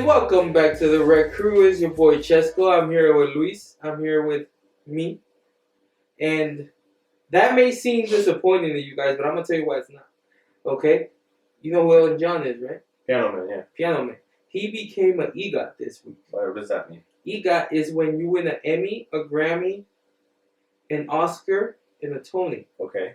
And welcome back to the Red Crew. It's your boy Chesco. I'm here with Luis. I'm here with me. And that may seem disappointing to you guys, but I'm going to tell you why it's not. Okay? You know who Elton John is, right? Piano Man, yeah. Piano Man. He became an EGOT this week. What does that mean? EGOT is when you win an Emmy, a Grammy, an Oscar, and a Tony. Okay.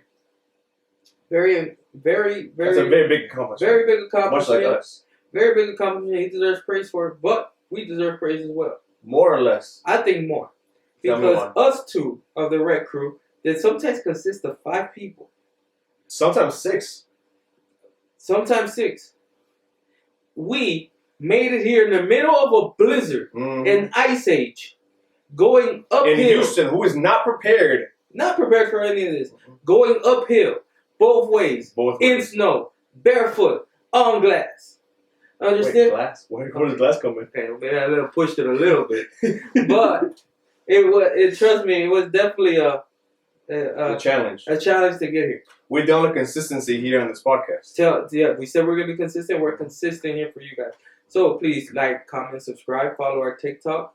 Very. That's a very big accomplishment. Very big accomplishment. Much like us. Very big accomplishment. He deserves praise for it, but we deserve praise as well. More or less? I think more. Because us two of the Red Crew that sometimes consist of 5 people. Sometimes 6. Sometimes 6. We made it here in the middle of a blizzard, an ice age, going uphill. In Houston, who is not prepared. Not prepared for any of this. Going uphill, both ways, in snow, barefoot, on glass. Understand? Wait, glass? Where does glass come in? Okay, maybe I pushed it a little bit, but trust me, it was definitely a challenge. A challenge to get here. We're the only consistency here on this podcast. Yeah, we said we're gonna be consistent. We're consistent here for you guys. So please like, comment, subscribe, follow our TikTok,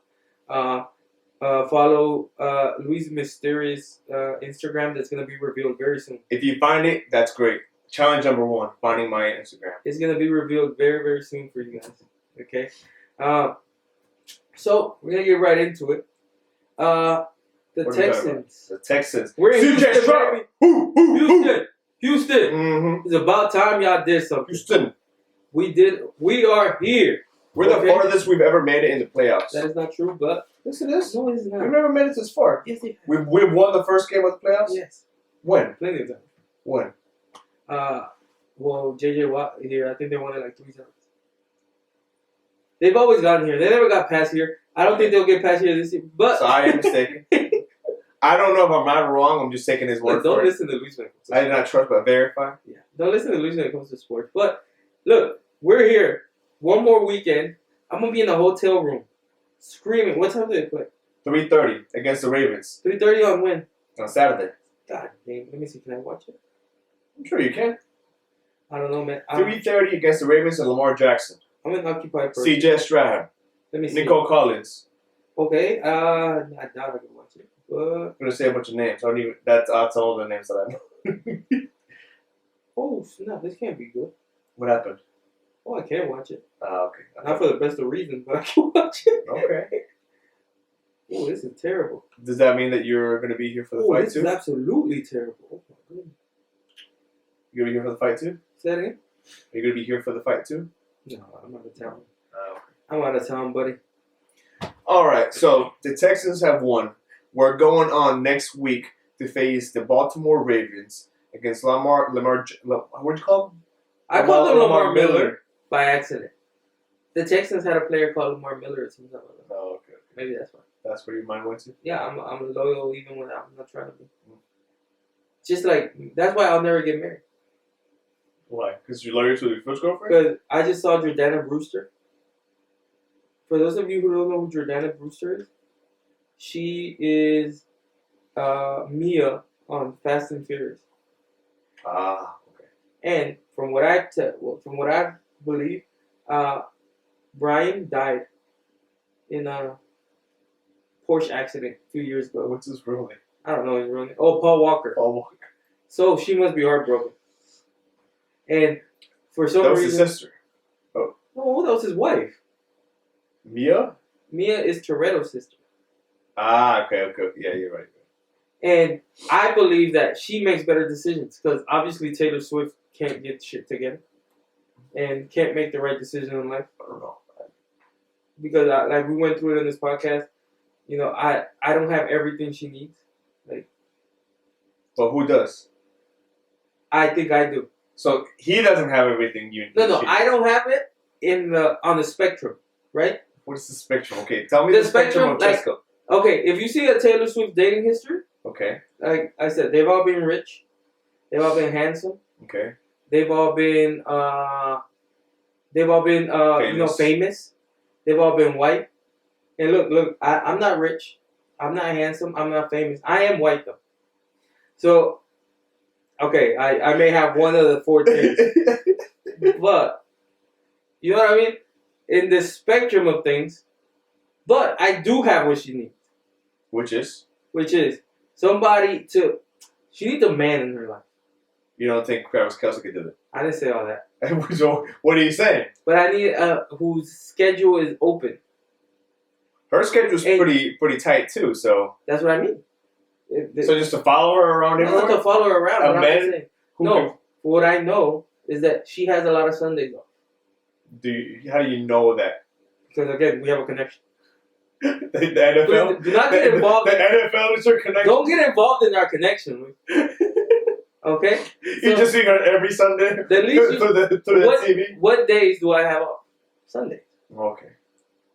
follow Luis Mysterious Instagram. That's gonna be revealed very soon. If you find it, that's great. Challenge number 1, finding my Instagram. It's going to be revealed very, very soon for you guys. Okay? So, we're going to get right into it. The Texans. The Texans. We're in Houston, baby. Houston. Mm-hmm. It's about time y'all did something. Houston. We are here. We're the farthest we've ever made it in the playoffs. That is not true, but... Yes, it is. No, it's not. We've never made it this far. Yes, it We've won the first game of the playoffs? Yes. When? Plenty of times. When? Well, JJ Watt here, I think they won it like 3 times. They've always gotten here. They never got past here. I don't think they'll get past here this year. But so I am mistaken. I don't know if I'm right or wrong. I'm just taking his word for it. Don't listen to Luis when it comes to sports. I did not trust but verify. Yeah. Don't listen to Luis when it comes to sports. But look, we're here. One more weekend. I'm gonna be in the hotel room, screaming. What time do they play? 3:30 against the Ravens. 3:30 on when? On Saturday. God damn. Let me see. Can I watch it? I'm sure you can. I don't know, man. 3:30 against the Ravens and Lamar Jackson. I'm an occupied person. C.J. Stroud. Let me see. Nico Collins. Okay. I doubt I can watch it. But I'm gonna say a bunch of names. That's all the names that I know. Oh snap! This can't be good. What happened? Oh, I can't watch it. Okay. Not for the best of reasons, but I can watch it. Okay. Oh, this is terrible. Does that mean that you're gonna be here for the fight this too? This is absolutely terrible. Oh my goodness. You're gonna be here for the fight too? Say that again? Are you gonna be here for the fight too? No, I'm out of town. Oh, okay. I'm out of town, buddy. All right, so the Texans have won. We're going on next week to face the Baltimore Ravens against Lamar. What'd you call him? I called him Lamar Miller by accident. The Texans had a player called Lamar Miller or something like that. Oh, okay. Maybe that's why. That's where your mind went to? Yeah, I'm loyal even when I'm not trying to be. Just like, that's why I'll never get married. Why? Because you're loyal to your first girlfriend? Because I just saw Jordana Brewster. For those of you who don't know who Jordana Brewster is, she is Mia on Fast and Furious. Ah, okay. And from what I believe, Brian died in a Porsche accident a few years ago. What's his real name? I don't know his real name. Oh, Paul Walker. Paul Walker. So she must be heartbroken. And for some reason... That was his sister. Oh. No, that was his wife. Mia? Mia is Toretto's sister. Ah, okay. Yeah, you're right. And I believe that she makes better decisions because obviously Taylor Swift can't get shit together and can't make the right decision in life. I don't know. Because like we went through it in this podcast, you know, I don't have everything she needs. Like, but who does? I think I do. So he doesn't have everything you need. No, I don't have it on the spectrum, right? What is the spectrum? Okay, tell me the spectrum of Tesco. Okay, if you see a Taylor Swift dating history, okay, like I said, they've all been rich, they've all been handsome, okay, they've all been famous, they've all been white. And look, I'm not rich, I'm not handsome, I'm not famous. I am white though. So, okay, I may have one of the 4 things, but you know what I mean. in the spectrum of things, but I do have what she needs. Which is Somebody to. She needs a man in her life. You don't think Travis Kelce could do it? I didn't say all that. So what are you saying? But I need whose schedule is open. Her schedule's pretty tight too. So that's what I mean. So just to follow her around everywhere? Not to follow her around. A man? No. What I know is that she has a lot of Sundays off. How do you know that? Because again, we have a connection. The NFL? Do not get involved. The NFL is your connection. Don't get involved in our connection. Okay? You just see her every Sunday the least through the TV? What days do I have off? Sundays. Okay.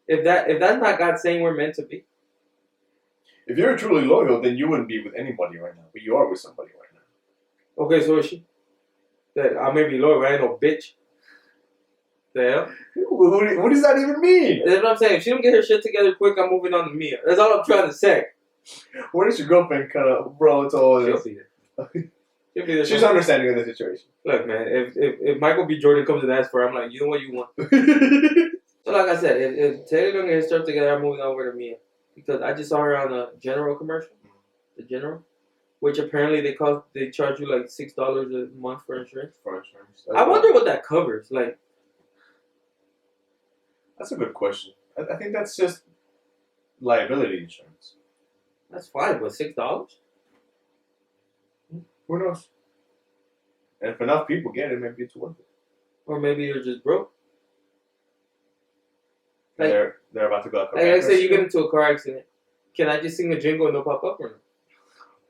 If that's not God saying we're meant to be. If you're truly loyal, then you wouldn't be with anybody right now. But you are with somebody right now. Okay, so is she? That I may be loyal, but I ain't no bitch. The hell? What does that even mean? That's what I'm saying. If she don't get her shit together quick, I'm moving on to Mia. That's all I'm trying to say. What is your girlfriend kind of bro into all this? She's understanding of the situation. Look, man, if Michael B. Jordan comes and asks for her, I'm like, you know what you want. So like I said, if Taylor don't get his stuff together, I'm moving over to Mia. Because I just saw her on a General commercial. The General. Which apparently they charge you like $6 a month for insurance. I wonder what that covers. Like, that's a good question. I think that's just liability insurance. That's fine, but $6? Who knows? And if enough people get it, maybe it's worth it. Or maybe you're just broke. Like, they're about to go out. Like I say, you get into a car accident. Can I just sing a jingle and they'll pop up or no?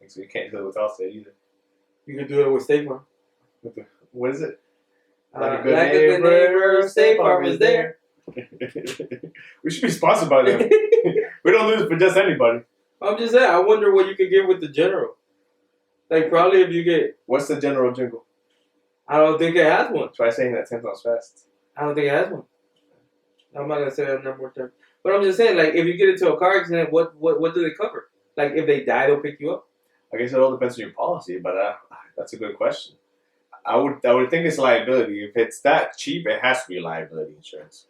So you can't do it with Allstate either. You can do it with State Farm. What is it? Like a good neighbor, State Farm is there. We should be sponsored by them. We don't lose for just anybody. I'm just saying, I wonder what you could get with the General. Like, probably if you get... What's the General jingle? I don't think it has one. Try saying that 10 times fast. I don't think it has one. I'm not going to say that number more time. But I'm just saying, like, if you get into a car accident, what do they cover? Like, if they die, they'll pick you up? I guess it all depends on your policy, but that's a good question. I would think it's liability. If it's that cheap, it has to be liability insurance.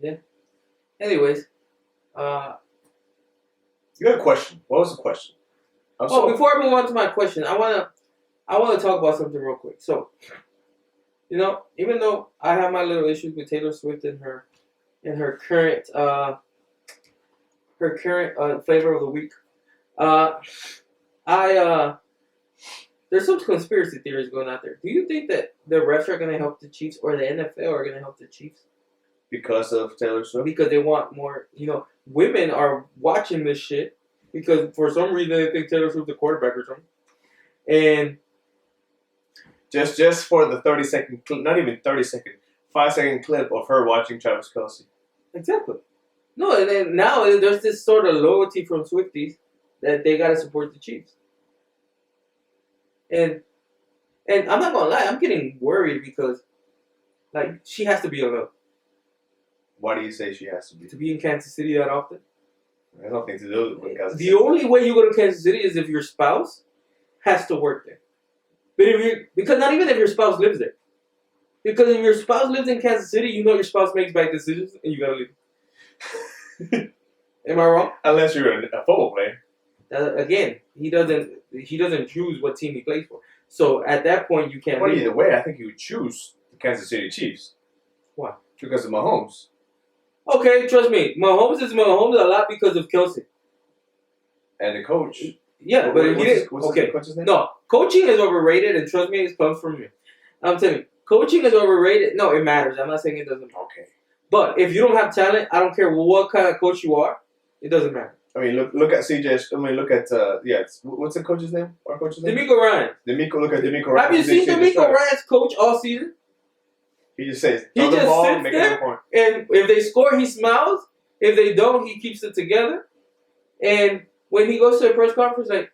Yeah. Anyways, you had a question. What was the question? Before I move on to my question, I wanna talk about something real quick. So, even though I have my little issues with Taylor Swift and her current flavor of the week, there's some conspiracy theories going out there. Do you think that the refs are going to help the Chiefs or the NFL are going to help the Chiefs? Because of Taylor Swift? Because they want more, women are watching this shit because for some reason they think Taylor Swift's the quarterback or something. And just for the 30-second clip, not even 30-second, 5-second clip of her watching Travis Kelce. Exactly. No, and then now there's this sort of loyalty from Swifties that they got to support the Chiefs. And I'm not gonna lie, I'm getting worried because, like, she has to be alone. Why do you say she has to be? To be in Kansas City that often? It has nothing to do with Kansas City. The only way you go to Kansas City is if your spouse has to work there. But because not even if your spouse lives there. Because if your spouse lives in Kansas City, your spouse makes bad decisions and you gotta leave. Am I wrong? Unless you're a football player. Again, he doesn't choose what team he plays for. So at that point, you can't. Well, either way, I think you would choose the Kansas City Chiefs. Why? Because of Mahomes. Okay, trust me, Mahomes is Mahomes a lot because of Kelce. And the coach. Yeah, but he didn't. What's okay, the coach's name? No, coaching is overrated, and trust me, it comes from me. I'm telling you, coaching is overrated. No, it matters. I'm not saying it doesn't. Okay. But if you don't have talent, I don't care what kind of coach you are, it doesn't matter. I mean, look at CJ. I mean, look at what's the coach's name? Our coach's name? DeMeco Ryan. Look at DeMeco Ryan. Have you seen DeMeco Ryan's coach all season? He just says, he throw the just ball, sits make there, a point. And if they score, he smiles. If they don't, he keeps it together. And when he goes to a press conference, like,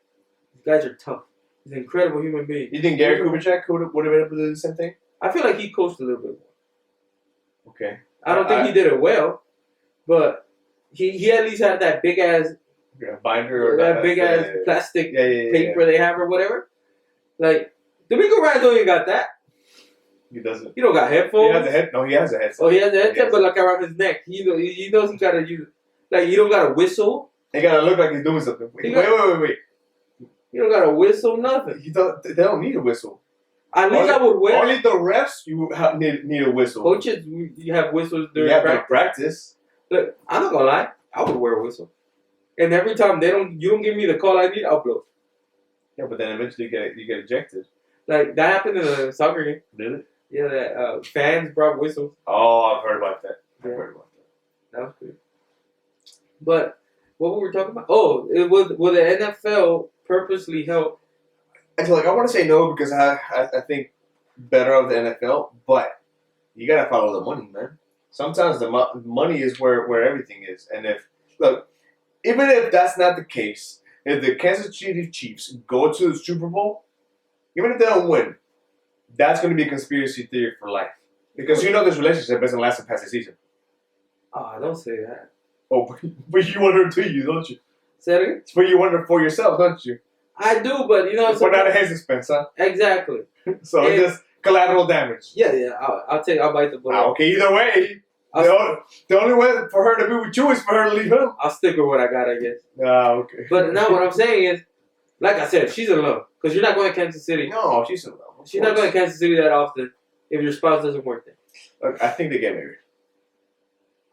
these guys are tough. He's an incredible human being. You think Gary Kubiak would have been able to do the same thing? I feel like he coached a little bit more. Okay. I don't think he did it well, but he at least had that big ass binder or that big ass plastic paper they have or whatever. Like, DeMeco Ryan don't even got that. He doesn't. He don't got headphones. He has a head. No, he has a headset. Oh, he has a headset, but like around his neck. He knows he gotta use. Like you don't gotta whistle. He gotta look like he's doing something. Wait. You don't gotta whistle nothing. They don't need a whistle. At least I would wear. Only the refs need a whistle. Coaches, you have whistles during practice. Look, I'm not gonna lie. I would wear a whistle. And every time you don't give me the call I need, I'll blow. Yeah, but then eventually you get ejected. Like that happened in a soccer game. Did it? Yeah, that fans brought whistles. Oh, I've heard about that. Yeah. I've heard about that. That was good. But what were we talking about? Oh, will the NFL purposely help? Actually, I want to say no because I think better of the NFL, but you gotta follow the money, man. Sometimes the money is where everything is, and even if that's not the case, if the Kansas City Chiefs go to the Super Bowl, even if they don't win, that's going to be a conspiracy theory for life. Because this relationship doesn't last past the season. Oh, don't say that. Oh, but you wonder to you, don't you? Say it again? But you wonder for yourself, don't you? I do, but We're not a his expense, huh? Exactly. So it's just collateral damage. Yeah. I'll bite the bullet. Okay, either way. The only way for her to be with you is for her to leave him. I'll stick with what I got, I guess. Okay. But now what I'm saying is, like I said, she's in love. Because you're not going to Kansas City. No, she's in love. She's not going to Kansas City that often if your spouse doesn't work there. Look, I think they get married.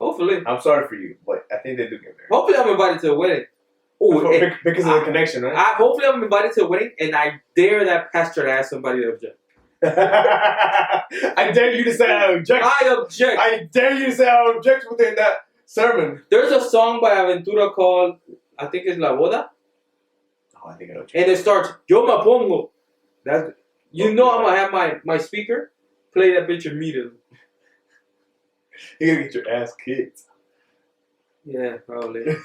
Hopefully. I'm sorry for you, but I think they do get married. Hopefully I'm invited to a wedding. Because of the connection, right? Hopefully I'm invited to a wedding, and I dare that pastor to ask somebody to object. I dare you to say I object. I object. I dare you to say I object within that sermon. There's a song by Aventura called, I think it's La Boda. Oh, I think I know. And it starts, Yo me pongo. I'm going to have my speaker play that bitch immediately. You're going to get your ass kicked. Yeah, probably. A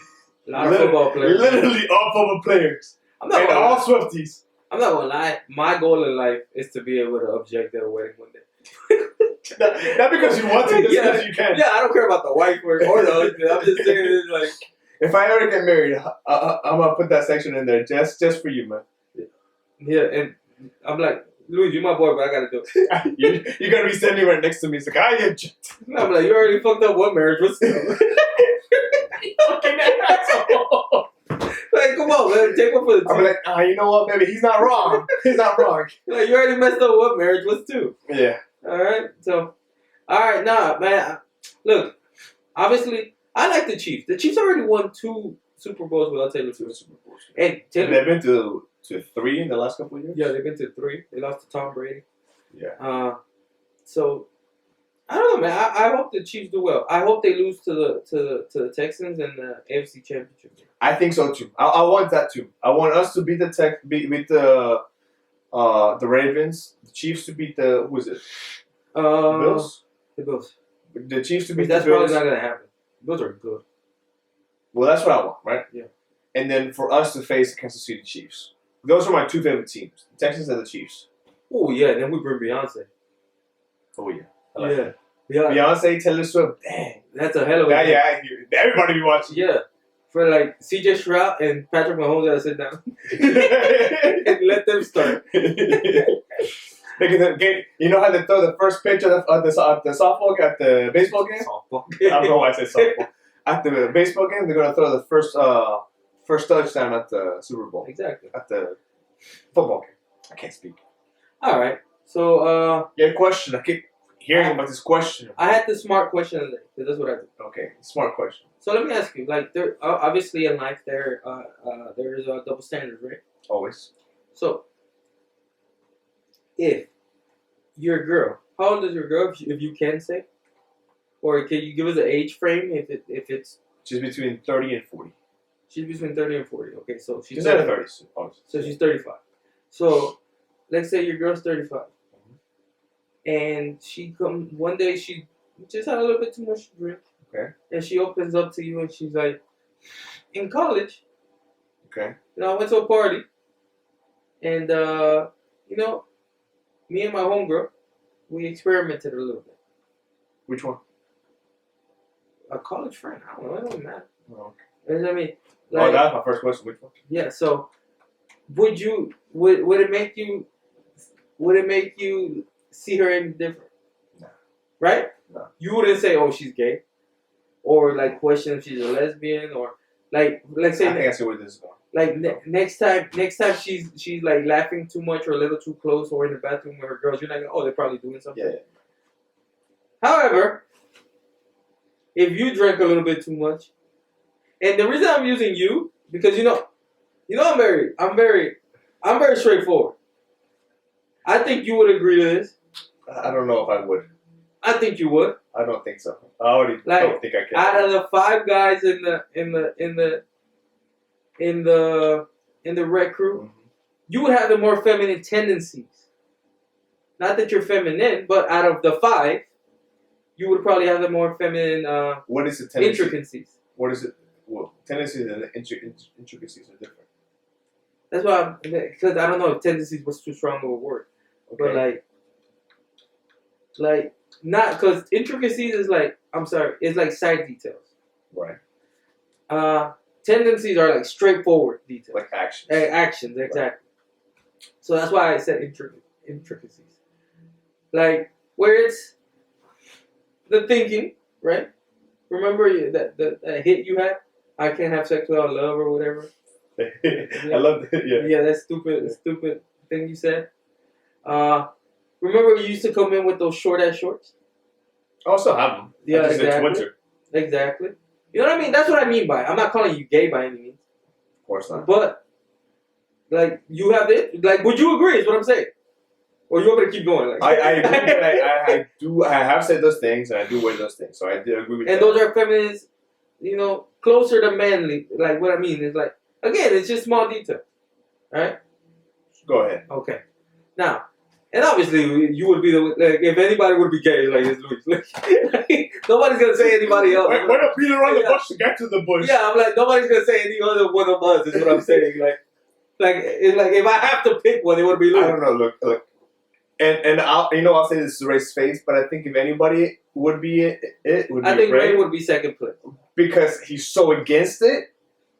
lot of football players. Literally all football players. And all Swifties. I'm not going to lie. My goal in life is to be able to object at a wedding one day. Not because you want to, just because you can. Yeah, I don't care about the wife or the husband. I'm just saying it's like... If I ever get married, I'm going to put that section in there just for you, man. Yeah, and I'm like, Louis, you're my boy, but I got to do it. You're going to be standing right next to me. It's like, I object. I'm like, you already fucked up one marriage. What's up? Fucking asshole. Like, come on, man. Take one for the team. I'm like, you know what, baby? He's not wrong. He's not wrong. Like, you already messed up one marriage. What's two? Yeah. All right. So, all right. Nah, man. Look, obviously, I like the Chiefs. The Chiefs already won 2 Super Bowls without Taylor Swift. And they've been to 3 in the last couple of years? Yeah, they've been to 3. They lost to Tom Brady. Yeah. So, I don't know, man. I hope the Chiefs do well. I hope they lose to the Texans and the AFC Championship. I think so too. I want that too. I want us to beat the Ravens. The Chiefs to beat the who is it? The Bills. The Bills. The Chiefs to beat that's the Bills. That's probably not gonna happen. Those are good. Well, that's what I want, right? Yeah. And then for us to face the Kansas City Chiefs. Those are my 2 favorite teams: the Texans and the Chiefs. Oh yeah, and then we bring Beyonce. Oh yeah. Yeah. Beyonce, Taylor Swift. Dang. That's a hell of a Yeah, I hear it. Everybody be watching. Yeah. For like CJ Stroud and Patrick Mahomes gotta sit down and let them start. You know how they throw the first pitch at the softball at the baseball game? Softball. I don't know why I said softball. At the baseball game, they're gonna throw the first touchdown at the Super Bowl. Exactly. At the football game. I can't speak. All right. So you had a question. I keep hearing about this question. I had the smart question today. That's what I did. Okay, smart question. So let me ask you, like, there obviously in life there is a double standard, right? Always. So, if your girl, how old is your girl, if you can say, or can you give us an age frame if it's? She's between 30 and 40. She's between 30 and 40. Okay, so she's in her 30s. So she's 35. So, let's say your girl's 35, and she comes one day. She just had a little bit too much to drink. Okay. And she opens up to you and she's like, in college, okay, I went to a party, and me and my homegirl, we experimented a little bit. Which one? A college friend. I don't know. It doesn't matter. Oh, okay. I mean, like, that's my first question. Which one? Yeah. So, would it make you see her any different? right? No. You wouldn't say, "Oh, she's gay," or like question if she's a lesbian, or like say I think I see where this is going. like next time she's like laughing too much or a little too close or in the bathroom with her girls, you're not gonna, oh, they're probably doing something. Yeah. However, if you drink a little bit too much, and the reason I'm using you because you know I'm very straightforward. I think you would agree to this. I don't know if I would. I think you would. I don't think so. I already don't think I can. Out of the 5 guys in the rec crew, you would have the more feminine tendencies. Not that you're feminine, but out of the 5, you would probably have the more feminine what is the tendency? intricacies. What is it? Well, tendencies and intricacies are different. That's why, because I don't know if tendencies was too strong of a word. Okay. But like not because intricacies is like, I'm sorry, it's like side details. Right. Tendencies are like straightforward details. Like actions. Actions, exactly. Right. So that's why I said intricacies. Like where it's the thinking, right? Remember that hit you had? I can't have sex without love or whatever. I love that. Yeah. Yeah, that stupid thing you said. Remember you used to come in with those short ass shorts? I also have them. Yeah, I just exactly. It's winter. Exactly. You know what I mean? That's what I mean by it. I'm not calling you gay by any means. Of course not. But like you have it. Like, would you agree? Is what I'm saying. Or you want me to keep going? Like, I agree. I do. I have said those things, and I do wear those things. So I do agree with. And that. those are feminines, closer to manly. Like what I mean is like again, it's just small detail, right? Go ahead. Okay. Now, and obviously you would be if anybody would be gay, like it's Luis. Like, nobody's gonna say anybody else. Why not beat around the bush to get to the bush? Yeah, I'm like nobody's gonna say any other one of us. Is what I'm saying. It's like if I have to pick one, it would be Luis. I don't know. Look. And I'll say this to Ray's face, but I think if anybody would be it would be I think Ray would be second place because he's so against it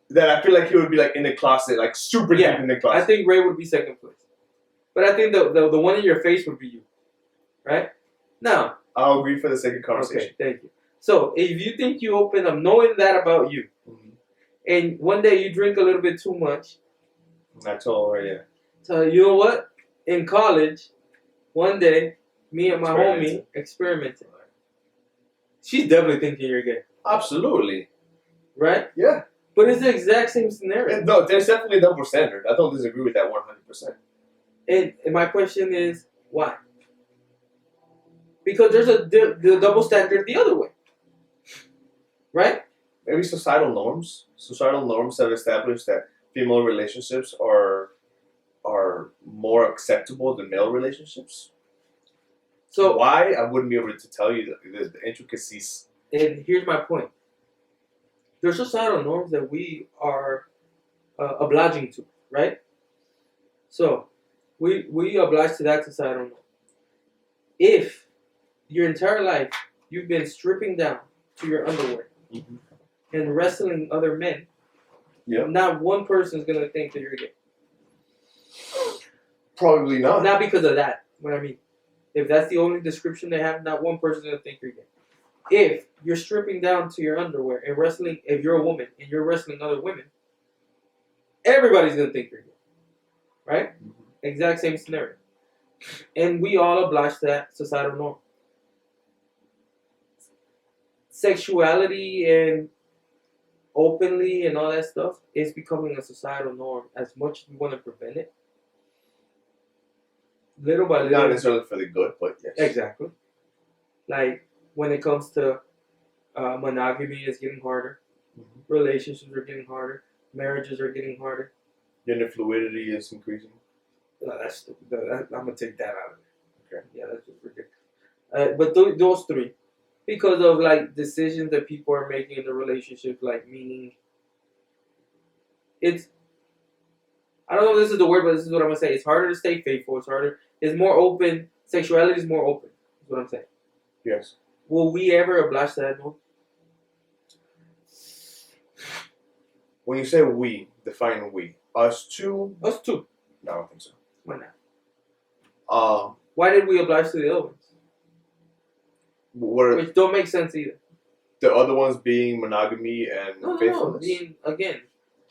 that I feel like he would be like in the closet, like super deep in the closet. I think Ray would be second place, but I think the one in your face would be you, right? Now I'll agree for the sake of conversation. Okay, thank you. So if you think you open up knowing that about you, and one day you drink a little bit too much, I told her, yeah. So you know what? In college. One day, me and my homie experimented. She's definitely thinking you're gay. Absolutely. Right? Yeah. But it's the exact same scenario. No, there's definitely a double standard. I don't disagree with that 100%. And my question is, why? Because there's the double standard the other way. Right? Maybe societal norms. Societal norms have established that female relationships are more acceptable than male relationships. So why? I wouldn't be able to tell you the intricacies. And here's my point. There's societal norms that we are obliging to, right? So we oblige to that societal norm. If your entire life you've been stripping down to your underwear and wrestling other men, not one person is going to think that you're gay. Probably not. Not because of that. What I mean, if that's the only description they have, not one person is going to think you're gay. If you're stripping down to your underwear and wrestling, if you're a woman and you're wrestling other women, everybody's going to think you're gay. Right? Exact same scenario. And we all oblige to that societal norm. Sexuality and openly and all that stuff is becoming a societal norm as much as we want to prevent it. Little by little. Not necessarily for the good, but yes. Exactly. Like when it comes to monogamy is getting harder. Relationships are getting harder. Marriages are getting harder. Gender fluidity is increasing. No, that's stupid. I'm going to take that out of it. Okay. Yeah, that's just ridiculous. But those 3. Because of like decisions that people are making in the relationship, like meaning it's, I don't know if this is the word, but this is what I'm going to say. It's harder to stay faithful. It's harder. It's more open. Sexuality is more open. Is what I'm saying. Yes. Will we ever oblige to that? No? When you say we, define we. Us two? Us two. No, I don't think so. Why not? Why did we oblige to the other ones? which don't make sense either. The other ones being monogamy and faithfulness. Being again,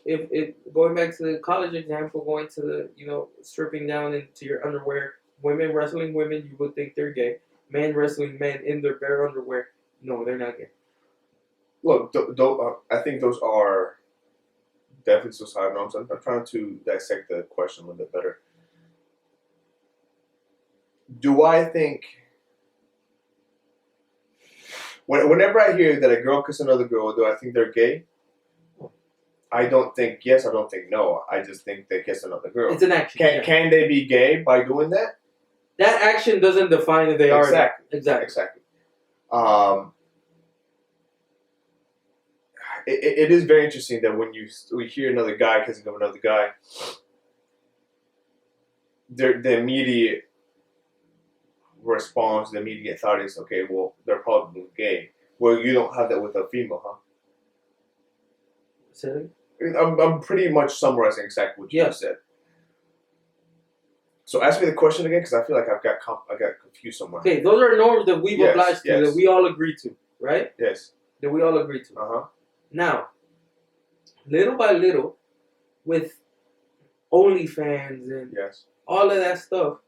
if going back to the college example, going to the stripping down into your underwear, women wrestling women, you would think they're gay. Men wrestling men in their bare underwear, no, they're not gay. Look, I think those are definitely societal norms. I'm trying to dissect the question a little bit better. Do I think whenever I hear that a girl kisses another girl, do I think they're gay? I don't think yes. I don't think no. I just think they kiss another girl. It's an action. Can they be gay by doing that? That action doesn't define if they are. Exactly. It is very interesting that when we hear another guy kissing another guy, the immediate response, the immediate thought is, okay, well, they're probably gay. Well, you don't have that with a female, huh? Say I'm pretty much summarizing exactly what you just said. So ask me the question again, because I feel like I got confused somewhere. Okay, those are norms that we've obliged to, that we all agree to, right? Yes. That we all agree to. Uh-huh. Now, little by little, with OnlyFans and all of that stuff,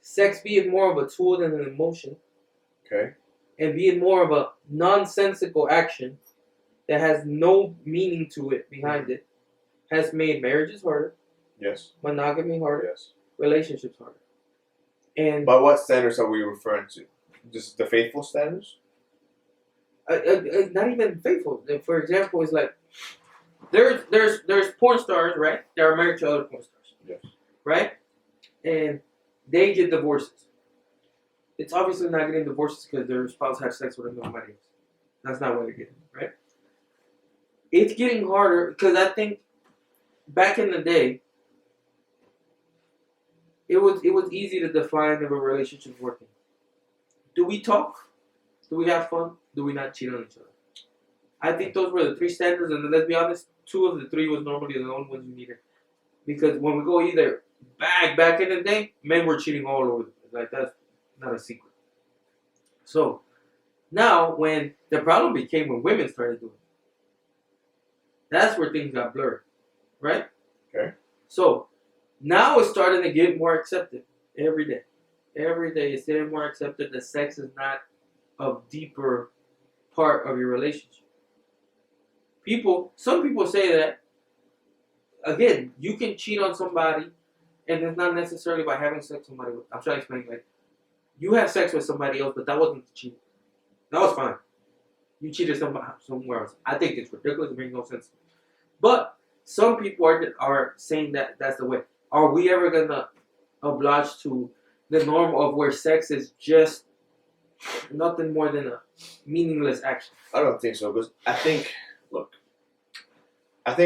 sex being more of a tool than an emotion. Okay. And being more of a nonsensical action that has no meaning to it behind it has made marriages harder. Yes. Monogamy harder. Yes. Relationships harder. And by what standards are we referring to? Just the faithful standards? Not even faithful. For example, it's like there's porn stars, right? That are married to other porn stars. Yes. Right? And they get divorces. It's obviously not getting divorces because their spouse has sex with another man. That's not what they're getting, right? It's getting harder because I think back in the day, it was easy to define if a relationship's working. Do we talk? Do we have fun? Do we not cheat on each other? I think those were the three standards, and let's be honest, two of the three was normally the only ones you needed. Because when we go either back in the day, men were cheating all over the place. Like, that's not a secret. So now when the problem became when women started doing it, that's where things got blurred, right? Okay. So now it's starting to get more accepted every day. Every day it's getting more accepted that sex is not a deeper part of your relationship. Some people say that, again, you can cheat on somebody and it's not necessarily by having sex with somebody. I'm trying to explain, like, you have sex with somebody else, but that wasn't cheating. That was fine. You cheated somewhere else. I think it's ridiculous. It makes no sense. But some people are saying that that's the way. Are we ever going to oblige to the norm of where sex is just nothing more than a meaningless action? I don't think so. Because I think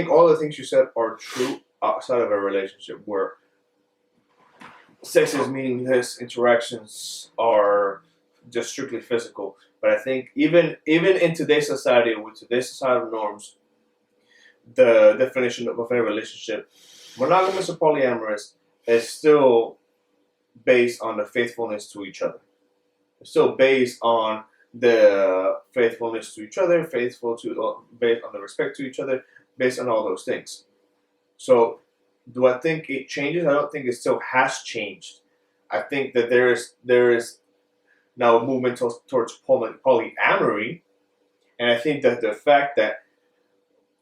all the things you said are true outside of a relationship where sex is meaningless, interactions are just strictly physical. But I think even in today's society, with today's societal norms, the definition of a relationship, monogamous or polyamorous, is still based on the faithfulness to each other. It's still based on the faithfulness to each other, based on the respect to each other, based on all those things. So, do I think it changes? I don't think it still has changed. I think that there is now a movement towards polyamory, and I think that the fact that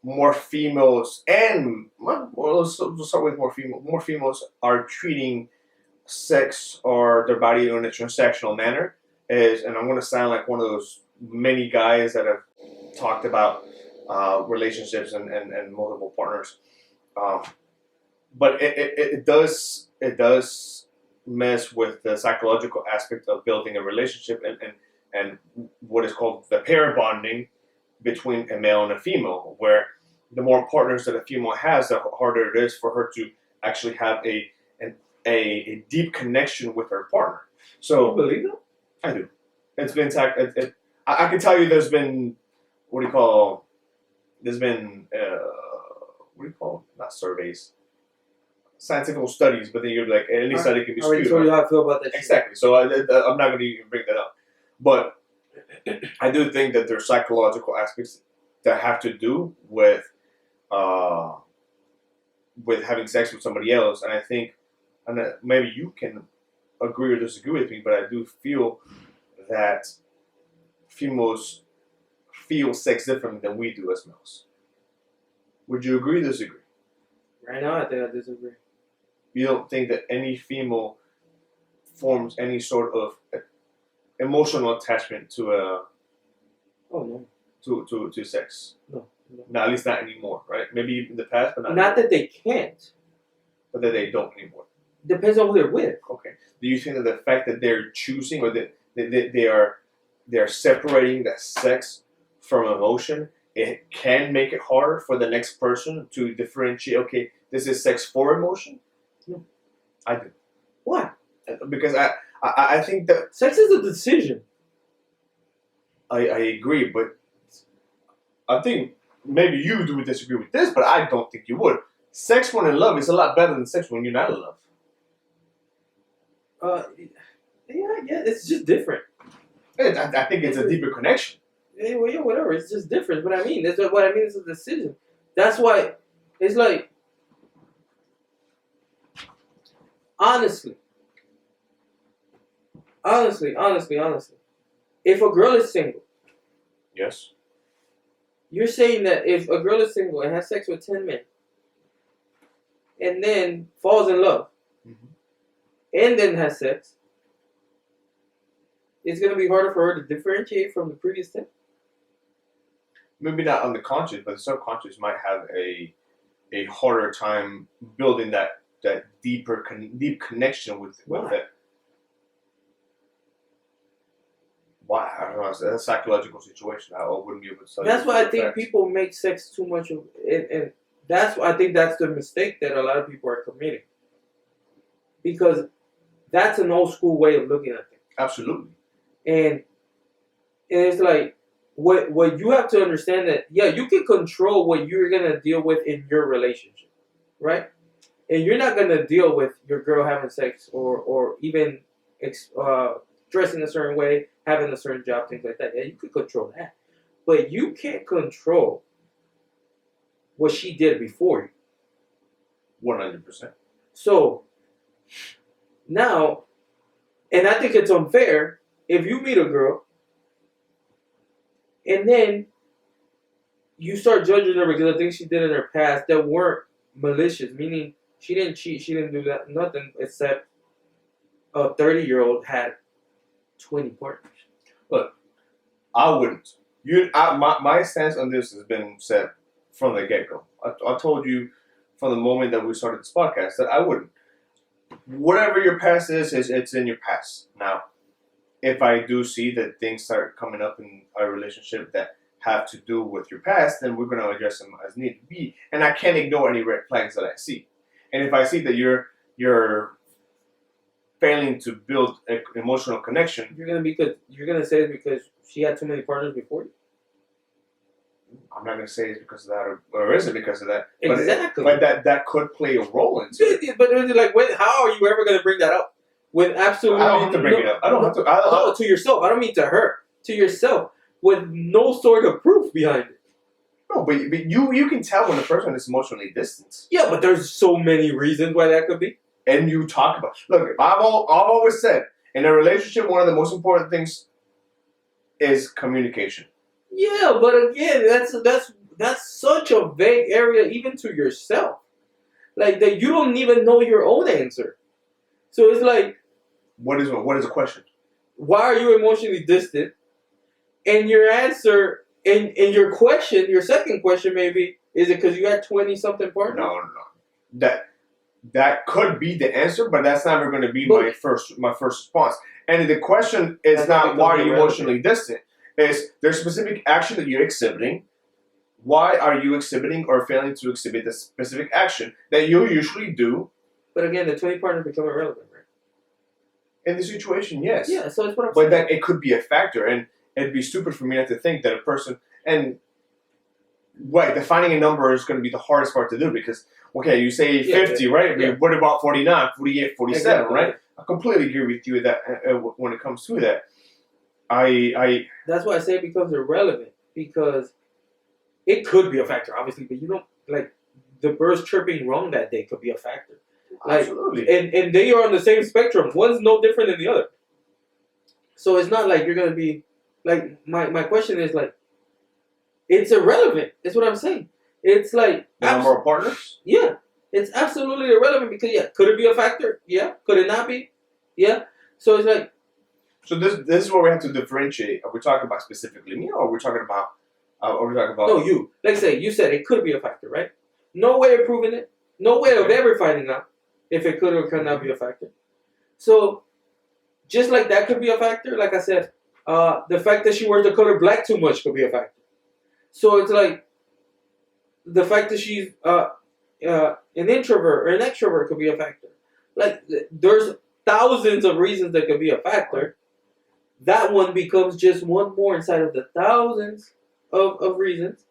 more females let's start with more females are treating sex or their body in a transactional manner and I'm going to sound like one of those many guys that have talked about relationships and multiple partners. But it does mess with the psychological aspect of building a relationship and what is called the pair bonding between a male and a female, where the more partners that a female has, the harder it is for her to actually have a deep connection with her partner. So you believe that? I do. It's been I can tell you there's been not surveys. scientific studies, but then you're like, any study can be I already skewed. told you how I feel about that. Exactly. So I'm not going to even bring that up. But I do think that there's psychological aspects that have to do with having sex with somebody else, and I think, and maybe you can agree or disagree with me, but I do feel that females feel sex differently than we do as males. Would you agree or disagree? Right now, I think I disagree. You don't think that any female forms any sort of emotional attachment to to sex? No. No, at least not anymore, right? Maybe in the past, but not that they can't. But that they don't anymore. Depends on who they're with. Okay. Do you think that the fact that they're choosing, or that they are separating that sex from emotion, it can make it harder for the next person to differentiate? Okay, this is sex for emotion. No, I do. Why? Because I think that sex is a decision. I agree, but I think maybe you would disagree with this, but I don't think you would. Sex when in love is a lot better than sex when you're not in love. Yeah, it's just different. I think it's a deeper connection. Yeah, well, yeah, whatever. It's just different. What I mean, that's what I mean. It's a decision. That's why it's like, honestly. If a girl is single, yes, you're saying that if a girl is single and has sex with 10 men, and then falls in love, and then has sex, it's going to be harder for her to differentiate from the previous 10? Maybe not on the conscious, but the subconscious might have a harder time building that deep connection with that. Why? I don't know. It's a psychological situation. I wouldn't be able to tell you. That's why I think people make sex too much of it, and I think that's the mistake that a lot of people are committing. Because that's an old school way of looking at things. Absolutely. And it's like, what you have to understand that, yeah, you can control what you're going to deal with in your relationship, right? And you're not going to deal with your girl having sex or even dressing a certain way, having a certain job, things like that. Yeah, you can control that. But you can't control what she did before you. 100%. So, now, and I think it's unfair if you meet a girl and then you start judging her because of things she did in her past that weren't malicious, meaning she didn't cheat, she didn't do that, nothing except a 30-year-old had 20 partners. Look, I wouldn't. My stance on this has been set from the get-go. I told you from the moment that we started this podcast that I wouldn't. Whatever your past is it's in your past. Now, if I do see that things start coming up in our relationship that have to do with your past, then we're going to address them as need to be. And I can't ignore any red flags that I see. And if I see that you're failing to build an emotional connection, you're gonna say it because she had too many partners before you. I'm not going to say it's because of that, or is it because of that? Exactly. But that could play a role into it. But it's like, how are you ever going to bring that up? With absolutely, I don't have to bring it up. I don't have to. To yourself. I don't mean to her. To yourself, with no sort of proof behind it. No, but you can tell when a person is emotionally distant. Yeah, but there's so many reasons why that could be. And you talk about. Look, I've always said in a relationship, one of the most important things is communication. Yeah, but again, that's such a vague area, even to yourself. Like that, you don't even know your own answer. So it's like, what is the question? Why are you emotionally distant? And your answer, and your question, your second question maybe, is it because you had 20-something partners? No. That could be the answer, but that's never going to be my first response. And the question is not why are you emotionally distant. Is there specific action that you're exhibiting? Why are you exhibiting or failing to exhibit the specific action that you usually do? But again, the 20 partners become irrelevant, right? In the situation, yes. Yeah, so it's what I'm saying. saying. But then it could be a factor, and it'd be stupid for me not to think that a person, and defining a number is going to be the hardest part to do, because Okay, you say 50, right? Yeah. What about 49, 48, 47, Exactly. right? I completely agree with you that when it comes to that. I That's why I say it becomes irrelevant, because it could be a factor, obviously, but you don't, like, the birds chirping wrong that day could be a factor. Like, absolutely. and they are on the same spectrum. One's no different than the other. So it's not like you're gonna be like, my question is, like, it's irrelevant. Is what I'm saying. It's like The number of partners? Yeah, it's absolutely irrelevant, because could it be a factor? Yeah. Could it not be? Yeah. So it's like, So this is where we have to differentiate. Are we talking about specifically me, or are we talking about? Are we talking about? no, you. Like, say you said it could be a factor, right? No way of proving it. No way of ever finding out if it could or could not be a factor. So just like that could be a factor. Like I said, the fact that she wears the color black too much could be a factor. So it's like the fact that she's an introvert or an extrovert could be a factor. Like, there's thousands of reasons that could be a factor. That one becomes just one more inside of the thousands of reasons.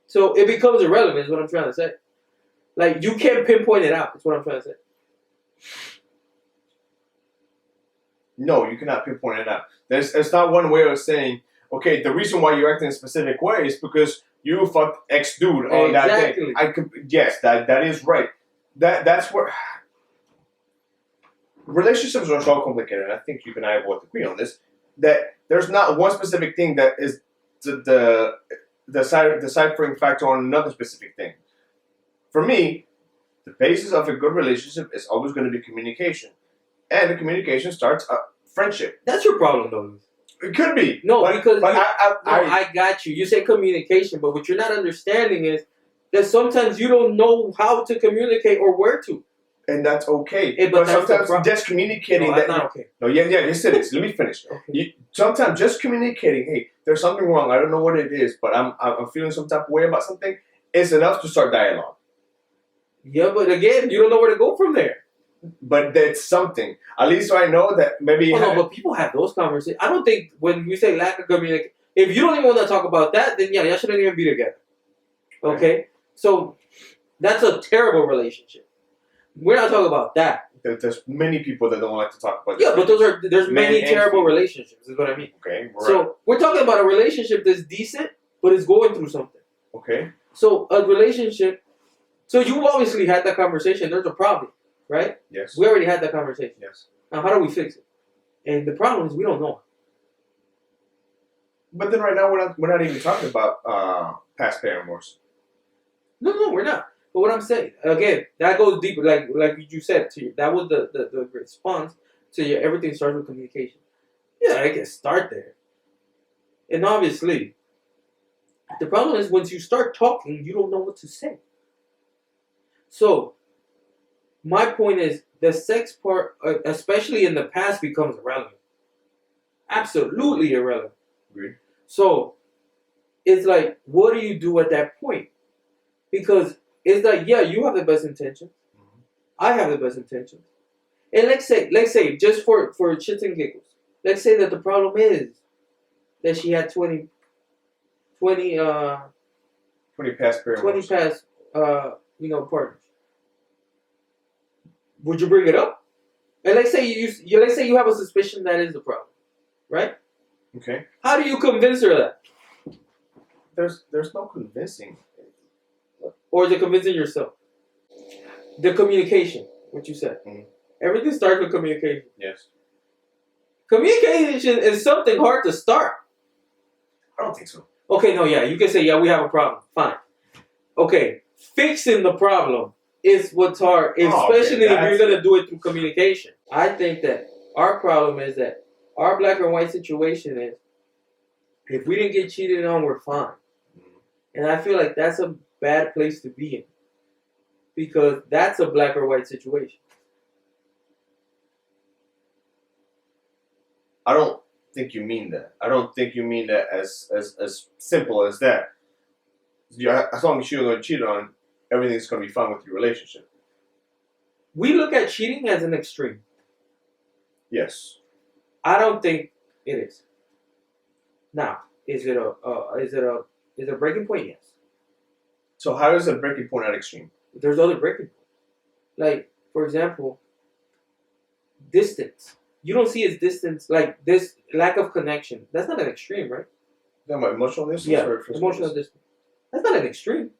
So it becomes irrelevant, is what I'm trying to say. Like, you can't pinpoint it out, is what I'm trying to say. No, you cannot pinpoint it out. It's not one way of saying, okay, the reason why you're acting a specific way is because you fucked X dude on that day. Yes, that is right. That's where relationships are so complicated, and I think you and I both agree on this, that there's not one specific thing that is the deciphering factor on another specific thing. For me, the basis of a good relationship is always going to be communication. And the communication starts a friendship. That's your problem, though. It could be. No, because I got you. You say communication, but what you're not understanding is that sometimes you don't know how to communicate or where to. And that's okay. But sometimes just communicating. No, that's not okay. No, yes it is. Let me finish. Okay. Sometimes just communicating, hey, there's something wrong. I don't know what it is, but I'm feeling some type of way about something. It's enough to start dialogue. Yeah, but again, you don't know where to go from there. But that's something. At least I know that maybe. No, but people have those conversations. I don't think when we say lack of communication, if you don't even want to talk about that, then y'all shouldn't even be together. Okay? So that's a terrible relationship. We're not talking about that. There's many people that don't like to talk about. Yeah, but there's many terrible relationships. Is what I mean. Okay. Right. So we're talking about a relationship that's decent, but it's going through something. Okay. So a relationship. So you obviously had that conversation. There's a problem, right? Yes. We already had that conversation. Yes. Now how do we fix it? And the problem is we don't know. But then right now we're not even talking about past paramours. No, we're not. But what I'm saying, again, that goes deeper. Like you said, that was the response to your everything starts with communication. Yeah, I can start there. And obviously, the problem is once you start talking, you don't know what to say. So, my point is, the sex part, especially in the past, becomes irrelevant. Absolutely irrelevant. Agreed. So, it's like, what do you do at that point? Because it's like, yeah, you have the best intentions. Mm-hmm. I have the best intentions. And let's say, just for shits and giggles, let's say that the problem is that she had 20 past partners. Would you bring it up? And let's say you have a suspicion that is the problem, right? Okay. How do you convince her of that? There's no convincing. Or is it convincing yourself? The communication, what you said. Mm-hmm. Everything starts with communication. Yes. Communication is something hard to start. I don't think so. Okay, no, yeah, you can say, yeah, we have a problem. Fine. Okay, fixing the problem is what's hard, especially if you're going to do it through communication. I think that our problem is that our black and white situation is, if we didn't get cheated on, we're fine. Mm-hmm. And I feel like that's a bad place to be in, because that's a black or white situation. I don't think you mean that. I don't think you mean that as simple as that. As long as you're going to cheat on, everything's going to be fine with your relationship. We look at cheating as an extreme. Yes. I don't think it is. Now, is it a breaking point? Yes. So how is a breaking point at extreme? there's other breaking points. Like, for example, distance. You don't see as distance, like this lack of connection. That's not an extreme, right? Talking about emotional distance Yeah, or physical emotional distance. That's not an extreme,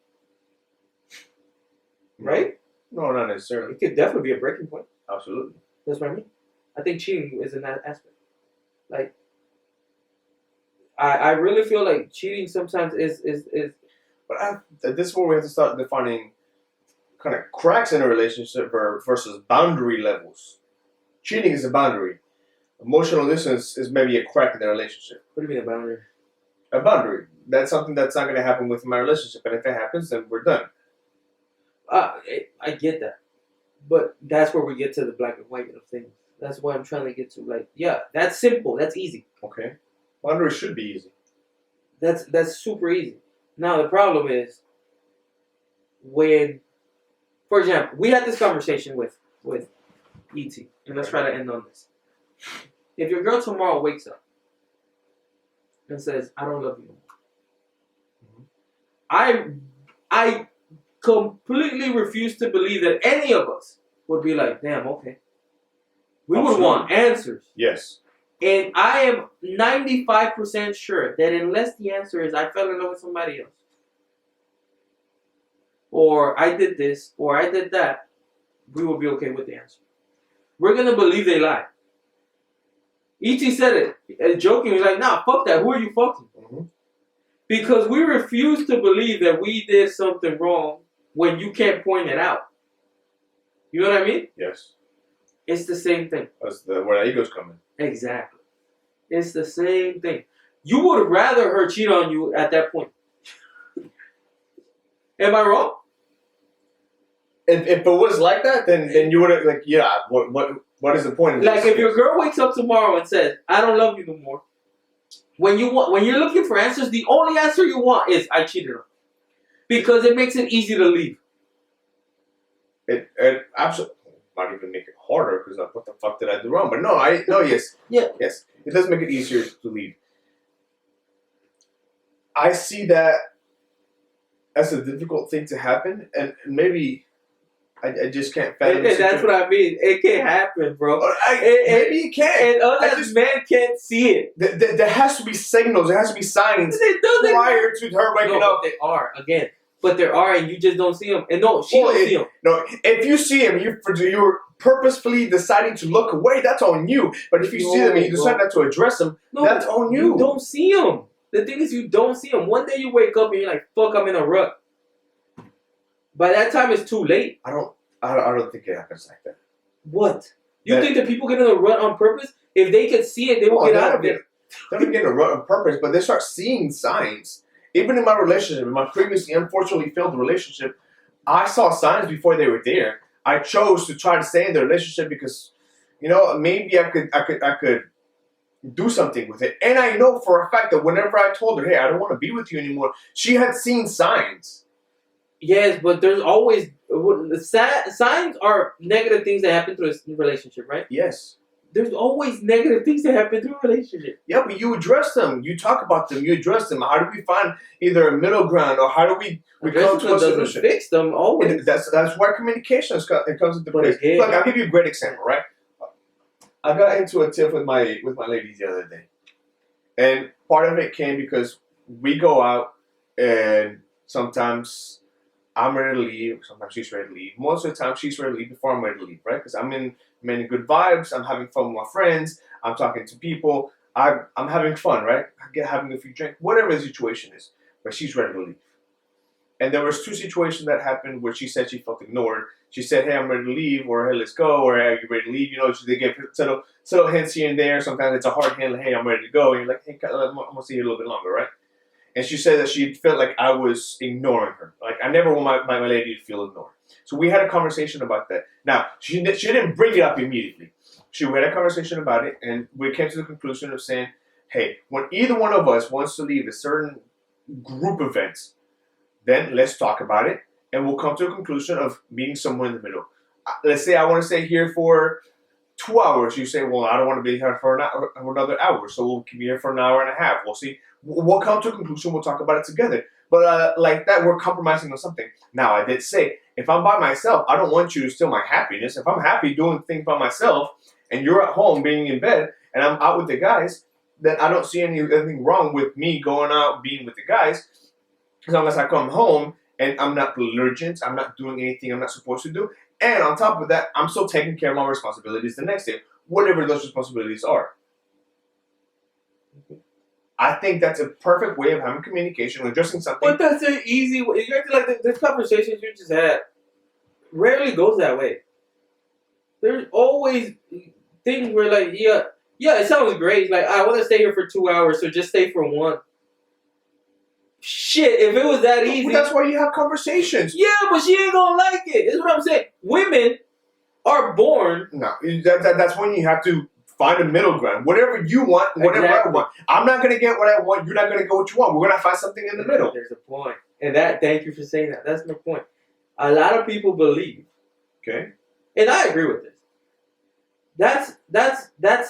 right? No, not necessarily. It could definitely be a breaking point. Absolutely. That's what I mean. I think cheating is in that aspect. Like, I really feel like cheating sometimes is. But this is where we have to start defining kind of cracks in a relationship versus boundary levels. Cheating is a boundary. Emotional distance is maybe a crack in the relationship. What do you mean a boundary? A boundary. That's something that's not going to happen with my relationship. And if it happens, then we're done. I get that, but that's where we get to the black and white of things. That's what I'm trying to get to. Like, yeah, that's simple. That's easy. Okay. Boundaries should be easy. That's super easy. Now the problem is when, for example, we had this conversation with E.T. and let's try to end on this. If your girl tomorrow wakes up and says, "I don't love you no more," I completely refuse to believe that any of us would be like, "Damn, okay." We would want answers. Yes. And I am 95% sure that unless the answer is I fell in love with somebody else, or I did this, or I did that, we will be okay with the answer. We're going to believe they lie. E.T. said it, joking, he was like, "Nah, fuck that. Who are you fucking?" Mm-hmm. Because we refuse to believe that we did something wrong when you can't point it out. You know what I mean? Yes. It's the same thing. That's where the egos come in. Exactly. It's the same thing. You would rather her cheat on you at that point. Am I wrong? If it was like that, then you would have like, yeah. What is the point of this? Like if your girl wakes up tomorrow and says, "I don't love you no more," when you're looking for answers, the only answer you want is "I cheated on," because it makes it easy to leave. It absolutely might even make it harder because like, what the fuck did I do wrong? But yes, Yeah. Yes, it does make it easier to leave. I see that as a difficult thing to happen, and maybe I just can't fathom. And that's what I mean. It can't happen, bro. Maybe it can. And us men can't see it. There has to be signals. There has to be signs prior to her waking up. They are again, but there are, and you just don't see them. And no, she don't see them. No, if you see them, you're purposefully deciding to look away. That's on you. But if you see them and you decide not to address them, that's on you. You don't see them. The thing is, you don't see them. One day you wake up and you're like, "Fuck, I'm in a rut." By that time, it's too late. I don't think it happens like that. What? You think that people get in a rut on purpose? If they could see it, they will get out of it. They don't get in a rut on purpose, but they start seeing signs. Even in my relationship, in my previously unfortunately failed relationship, I saw signs before they were there. I chose to try to stay in the relationship because, maybe I could do something with it. And I know for a fact that whenever I told her, "Hey, I don't want to be with you anymore," she had seen signs. Yes, but there's always signs are negative things that happen through a relationship, right? Yes. There's always negative things that happen through a relationship. Yeah, but you address them. You talk about them. You address them. How do we find either a middle ground or how do we come to a solution? Fix them always. That's why communication comes into place. Again, look, I'll give you a great example, right? I got into a tiff with my ladies the other day, and part of it came because we go out and sometimes I'm ready to leave. Sometimes she's ready to leave. Most of the time, she's ready to leave before I'm ready to leave, right? Because I'm in good vibes. I'm having fun with my friends. I'm talking to people. I'm having fun, right? Having a few drinks, whatever the situation is. But she's ready to leave. And there was 2 situations that happened where she said she felt ignored. She said, "Hey, I'm ready to leave," or "Hey, let's go," or "Hey, are you ready to leave?" They give subtle hints here and there. Sometimes it's a hard hint, "Hey, I'm ready to go," and you're like, "Hey, I'm gonna see you a little bit longer," right? And she said that she felt like I was ignoring her. Like I never want my lady to feel ignored. So we had a conversation about that. Now she didn't bring it up immediately. We had a conversation about it, and we came to the conclusion of saying, "Hey, when either one of us wants to leave a certain group event, then let's talk about it, and we'll come to a conclusion of meeting somewhere in the middle. Let's say I want to stay here for 2 hours. You say, well, I don't want to be here for another hour, so we'll be here for an hour and a half. We'll see. We'll come to a conclusion. We'll talk about it together. But like that, we're compromising on something. Now, I did say, If I'm by myself, I don't want you to steal my happiness. If I'm happy doing things by myself, and you're at home being in bed, and I'm out with the guys, then I don't see anything wrong with me going out being with the guys, as long as I come home and I'm not belligerent, I'm not doing anything I'm not supposed to do, and on top of that, I'm still taking care of my responsibilities the next day, whatever those responsibilities are. I think that's a perfect way of having communication, addressing something. But that's an easy way. You acting like this conversation you just had rarely goes that way. There's always things where like, yeah, it sounds great. Like, I want to stay here for 2 hours, so just stay for 1. Shit, if it was that easy. Well, that's why you have conversations. Yeah, but she ain't gonna like it. Is what I'm saying. Women are born. No, that's when you have to find a middle ground. Whatever you want, whatever I want. I'm not gonna get what I want. You're not gonna get what you want. We're gonna find something in the middle. There's a point, and thank you for saying that. That's my point. A lot of people believe. Okay. And I agree with this. That's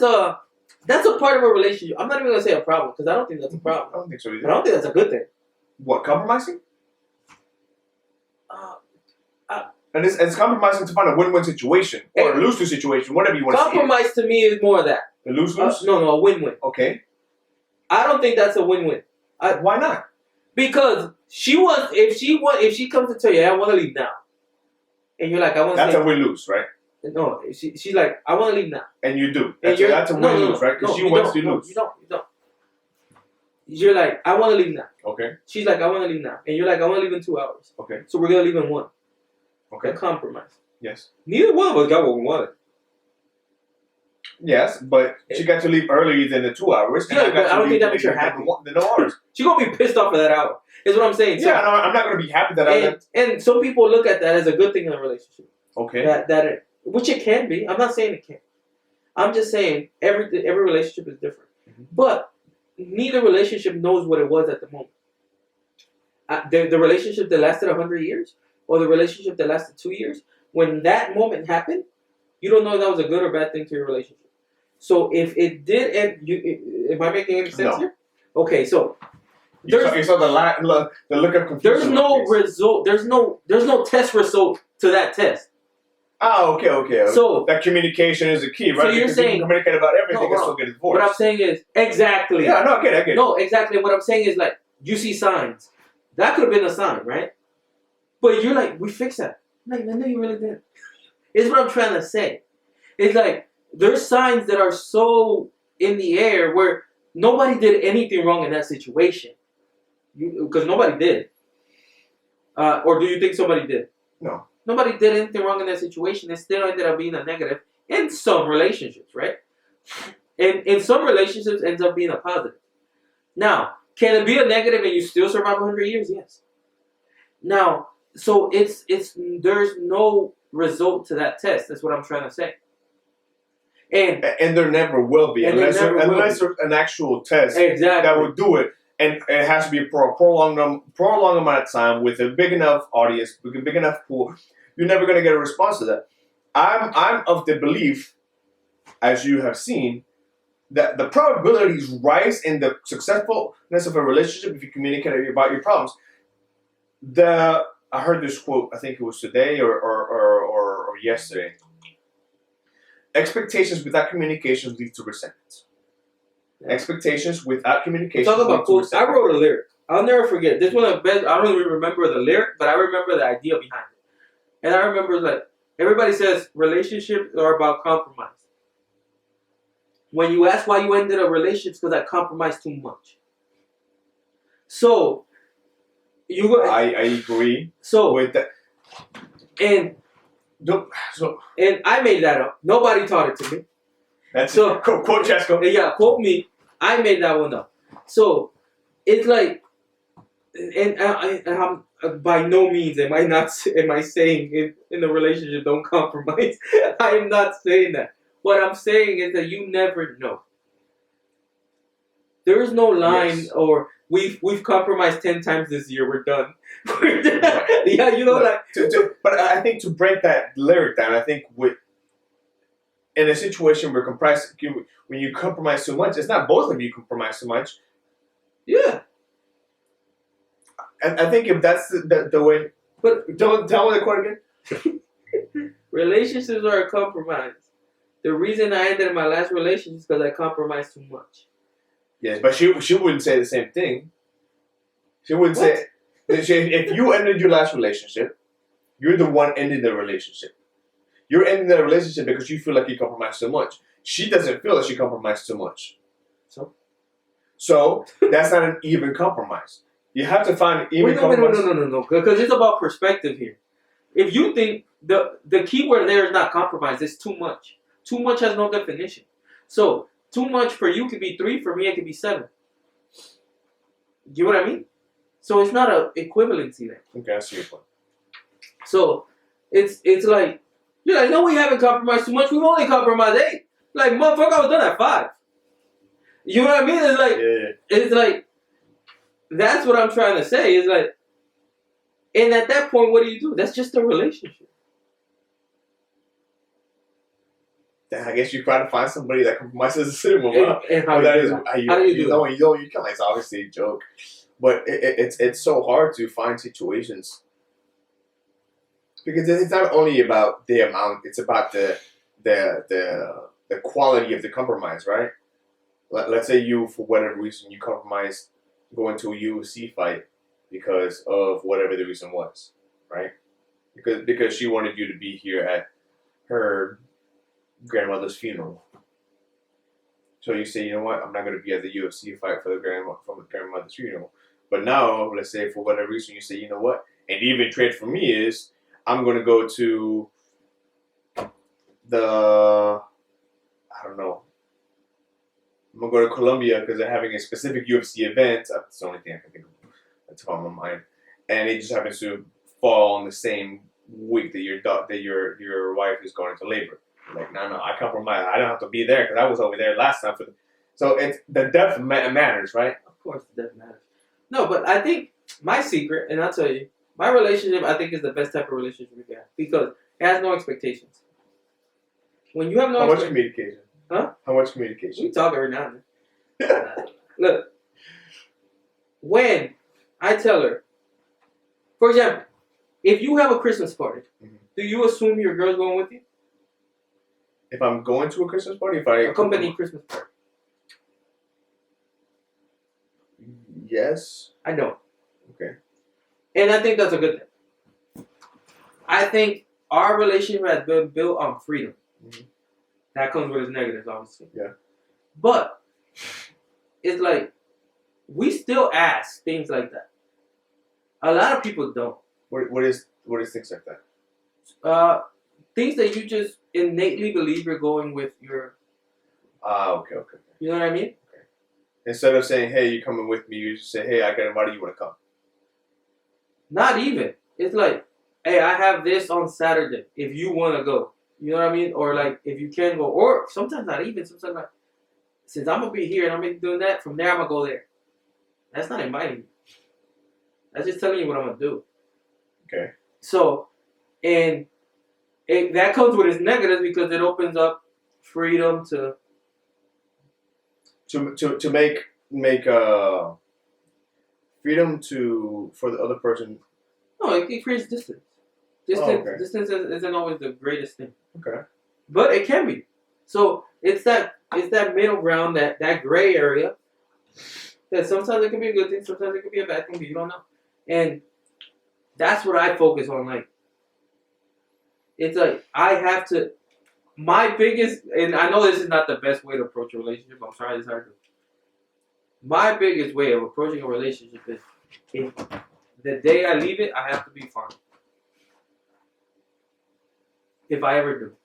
a part of a relationship. I'm not even gonna say a problem because I don't think that's a problem. I don't think so either. But I don't think that's a good thing. What, compromising? And it's compromising to find a win-win situation or a lose-lose situation, whatever you want to see. Compromise to me is more of that. A lose-lose? No, a win-win. Okay. I don't think that's a win-win. Why not? Because if she comes to tell you, I want to leave now, and you're like, I want to. That's a win-lose, right? No, she's like, I want to leave now, and you do. That's a win-lose, right? Because she wants to lose. You don't. You're like, I want to leave now. Okay. She's like, I want to leave now, and you're like, I want to leave in 2 hours. Okay. So we're gonna leave in 1. Okay. A compromise. Yes. Neither one of us got what we wanted. Yes, but she got to leave earlier than the 2 hours. Yeah, but I don't think that makes her happy. The no hours. She's gonna be pissed off for that hour. Is what I'm saying. Yeah, no, I'm not gonna be happy that and some people look at that as a good thing in a relationship. Okay. Which it can be. I'm not saying it can't. I'm just saying every relationship is different. Mm-hmm. But neither relationship knows what it was at the moment. The relationship that lasted 100 years or the relationship that lasted 2 years, when that moment happened, you don't know if that was a good or bad thing to your relationship. So if it did end, am I making any sense here? Okay, so you saw the look of confusion. There's no result. There's no test result to that test. Oh, okay. So that communication is the key, right? So you're because saying you can communicate about everything and still get divorced. What I'm saying is exactly. Yeah, no, I get it. No, exactly. What I'm saying is like you see signs. That could have been a sign, right? But you're like, we fixed that. I'm like, no, you really didn't. Is what I'm trying to say. It's like there's signs that are so in the air where nobody did anything wrong in that situation. Because nobody did. Or do you think somebody did? No. Nobody did anything wrong in that situation. It still ended up being a negative in some relationships, right? And in some relationships, ends up being a positive. Now, can it be a negative and you still survive 100 years? Yes. Now, so there's no result to that test. That's what I'm trying to say. And there never will be unless there's an actual test that will do it. And it has to be for a prolonged amount of time with a big enough audience, with a big enough pool. You're never going to get a response to that. I'm of the belief, as you have seen, that the probabilities rise in the successfulness of a relationship if you communicate about your problems. I heard this quote, I think it was today or yesterday. Expectations without communication lead to resentment. Expectations without communication. Talk about quotes. I wrote a lyric. I'll never forget. This one of the best. I don't even remember the lyric, but I remember the idea behind it. And I remember like everybody says relationships are about compromise. When you ask why you ended a relationship, it's because I compromised too much. So I agree. So with that. And I made that up. Nobody taught it to me. That's so quote Chesco. Yeah, quote me. I made that one up. So it's like, and I'm by no means am I saying in a relationship don't compromise. I am not saying that. What I'm saying is that you never know. There is no line or we've compromised 10 times this year. We're done. We're done. Right. Yeah, you know, but I think to break that lyric down, I think in a situation where when you compromise too much, it's not both of you compromise too much. Yeah. And I think if that's the way, But tell me the quote again. relationships are a compromise. The reason I ended my last relationship is because I compromised too much. Yes, but she wouldn't say the same thing. She wouldn't say if you ended your last relationship, you're the one ending the relationship. You're ending the relationship because you feel like you compromised too much. She doesn't feel like she compromised too much. So that's not an even compromise. You have to find an even compromise. No. Because it's about perspective here. If you think the key word there is not compromise, it's too much. Too much has no definition. So too much for you could be 3, for me it could be 7. You know what I mean? So it's not an equivalency there. Okay, I see your point. So it's like, you're like, no, we haven't compromised too much. We've only compromised 8. Like, motherfucker, I was done at 5. You know what I mean? It's like, It's like, that's what I'm trying to say. It's like, and at that point, what do? That's just a relationship. Then I guess you try to find somebody that compromises the same amount. And how do you do that? You can. It's obviously a joke, but it's so hard to find situations because it's not only about the amount; it's about the quality of the compromise, right? Let's say you, for whatever reason, you compromise going to a UFC fight because of whatever the reason was, right? Because she wanted you to be here at her grandmother's funeral. So you say, you know what, I'm not going to be at the UFC fight for the grandmother's funeral. But now, let's say for whatever reason, you say, you know what, an even trade for me is I'm going to go to I don't know, I'm going to go to Colombia because they're having a specific UFC event. That's the only thing I can think of that's on my mind. And it just happens to fall on the same week that your wife is going into labor. Like, no, I compromise. I don't have to be there because I was over there last time. So it's the depth matters, right? Of course, the depth matters. No, but I think my secret, and I'll tell you, my relationship, I think, is the best type of relationship we can have because it has no expectations. When you have no How much communication? Huh? How much communication? We talk every now and then. Look, when I tell her, for example, if you have a Christmas party, do you assume your girl's going with you? If I'm going to a Christmas party, a company Christmas party. Yes. I know. Okay. And I think that's a good thing. I think our relationship has been built on freedom. Mm-hmm. That comes with its negatives, obviously. Yeah. But it's like we still ask things like that. A lot of people don't. What is things like that? Things that you just innately believe you're going with your. Okay. You know what I mean? Okay. Instead of saying, "Hey, you coming with me?" you just say, "Hey, I got invited. You want to come?" Not even. It's like, "Hey, I have this on Saturday. If you want to go." You know what I mean? Or like, if you can go. Or sometimes not even. Sometimes like, since I'm going to be here and I'm going to be doing that, from there I'm going to go there. That's not inviting you. That's just telling you what I'm going to do. Okay. So, and that comes with its negatives because it opens up freedom to make freedom for the other person. No, it creates distance. Distance isn't always the greatest thing. Okay. But it can be. So it's that middle ground, that gray area. That sometimes it can be a good thing, sometimes it can be a bad thing, but you don't know. And that's what I focus on. Like, it's like I have to. My biggest, and I know this is not the best way to approach a relationship. I'm trying this hard. My biggest way of approaching a relationship is, if the day I leave it, I have to be fine. If I ever do.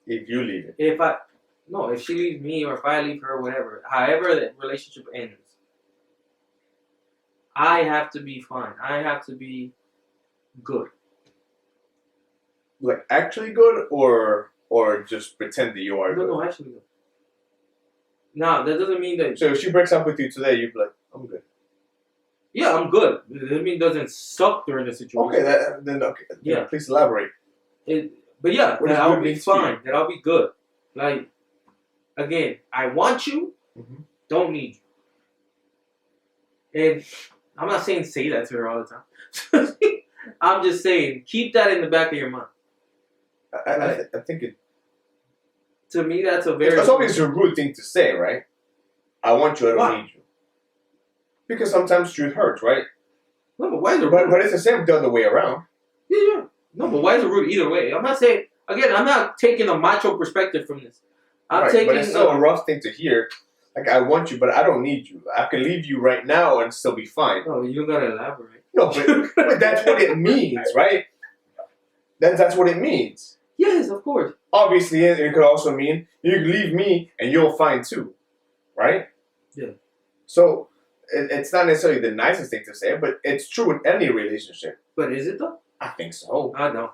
If you leave it. If she leaves me or if I leave her, whatever. However the relationship ends. I have to be fine. I have to be good. Like actually good or just pretend that you are good? No, actually good. Nah, that doesn't mean that... So if she breaks up with you today, you'd be like, I'm good. Yeah, I'm good. It doesn't mean it doesn't suck during the situation. Okay, yeah. Please elaborate. But yeah, that I'll be fine. That I'll be good. Like, again, I want you, don't need you. And I'm not saying say that to her all the time. I'm just saying, keep that in the back of your mind. I think To me, that's a very. it's always a rude thing to say, right? I want you, I don't Why? need you. Because sometimes truth hurts, right? No, but why is it rude? But it's the same the other way around. Yeah. No, but why is it rude either way? I'm not saying, again, I'm not taking a macho perspective from this. I'm taking. But it's still a rough thing to hear. Like, I want you, but I don't need you. I can leave you right now and still be fine. Oh, you gotta elaborate. No, but that's what it means, right? That's what it means. Yes, of course. Obviously, it could also mean you can leave me and you'll find too, right? Yeah. So it's not necessarily the nicest thing to say, but it's true in any relationship. But is it though? I think so. I don't.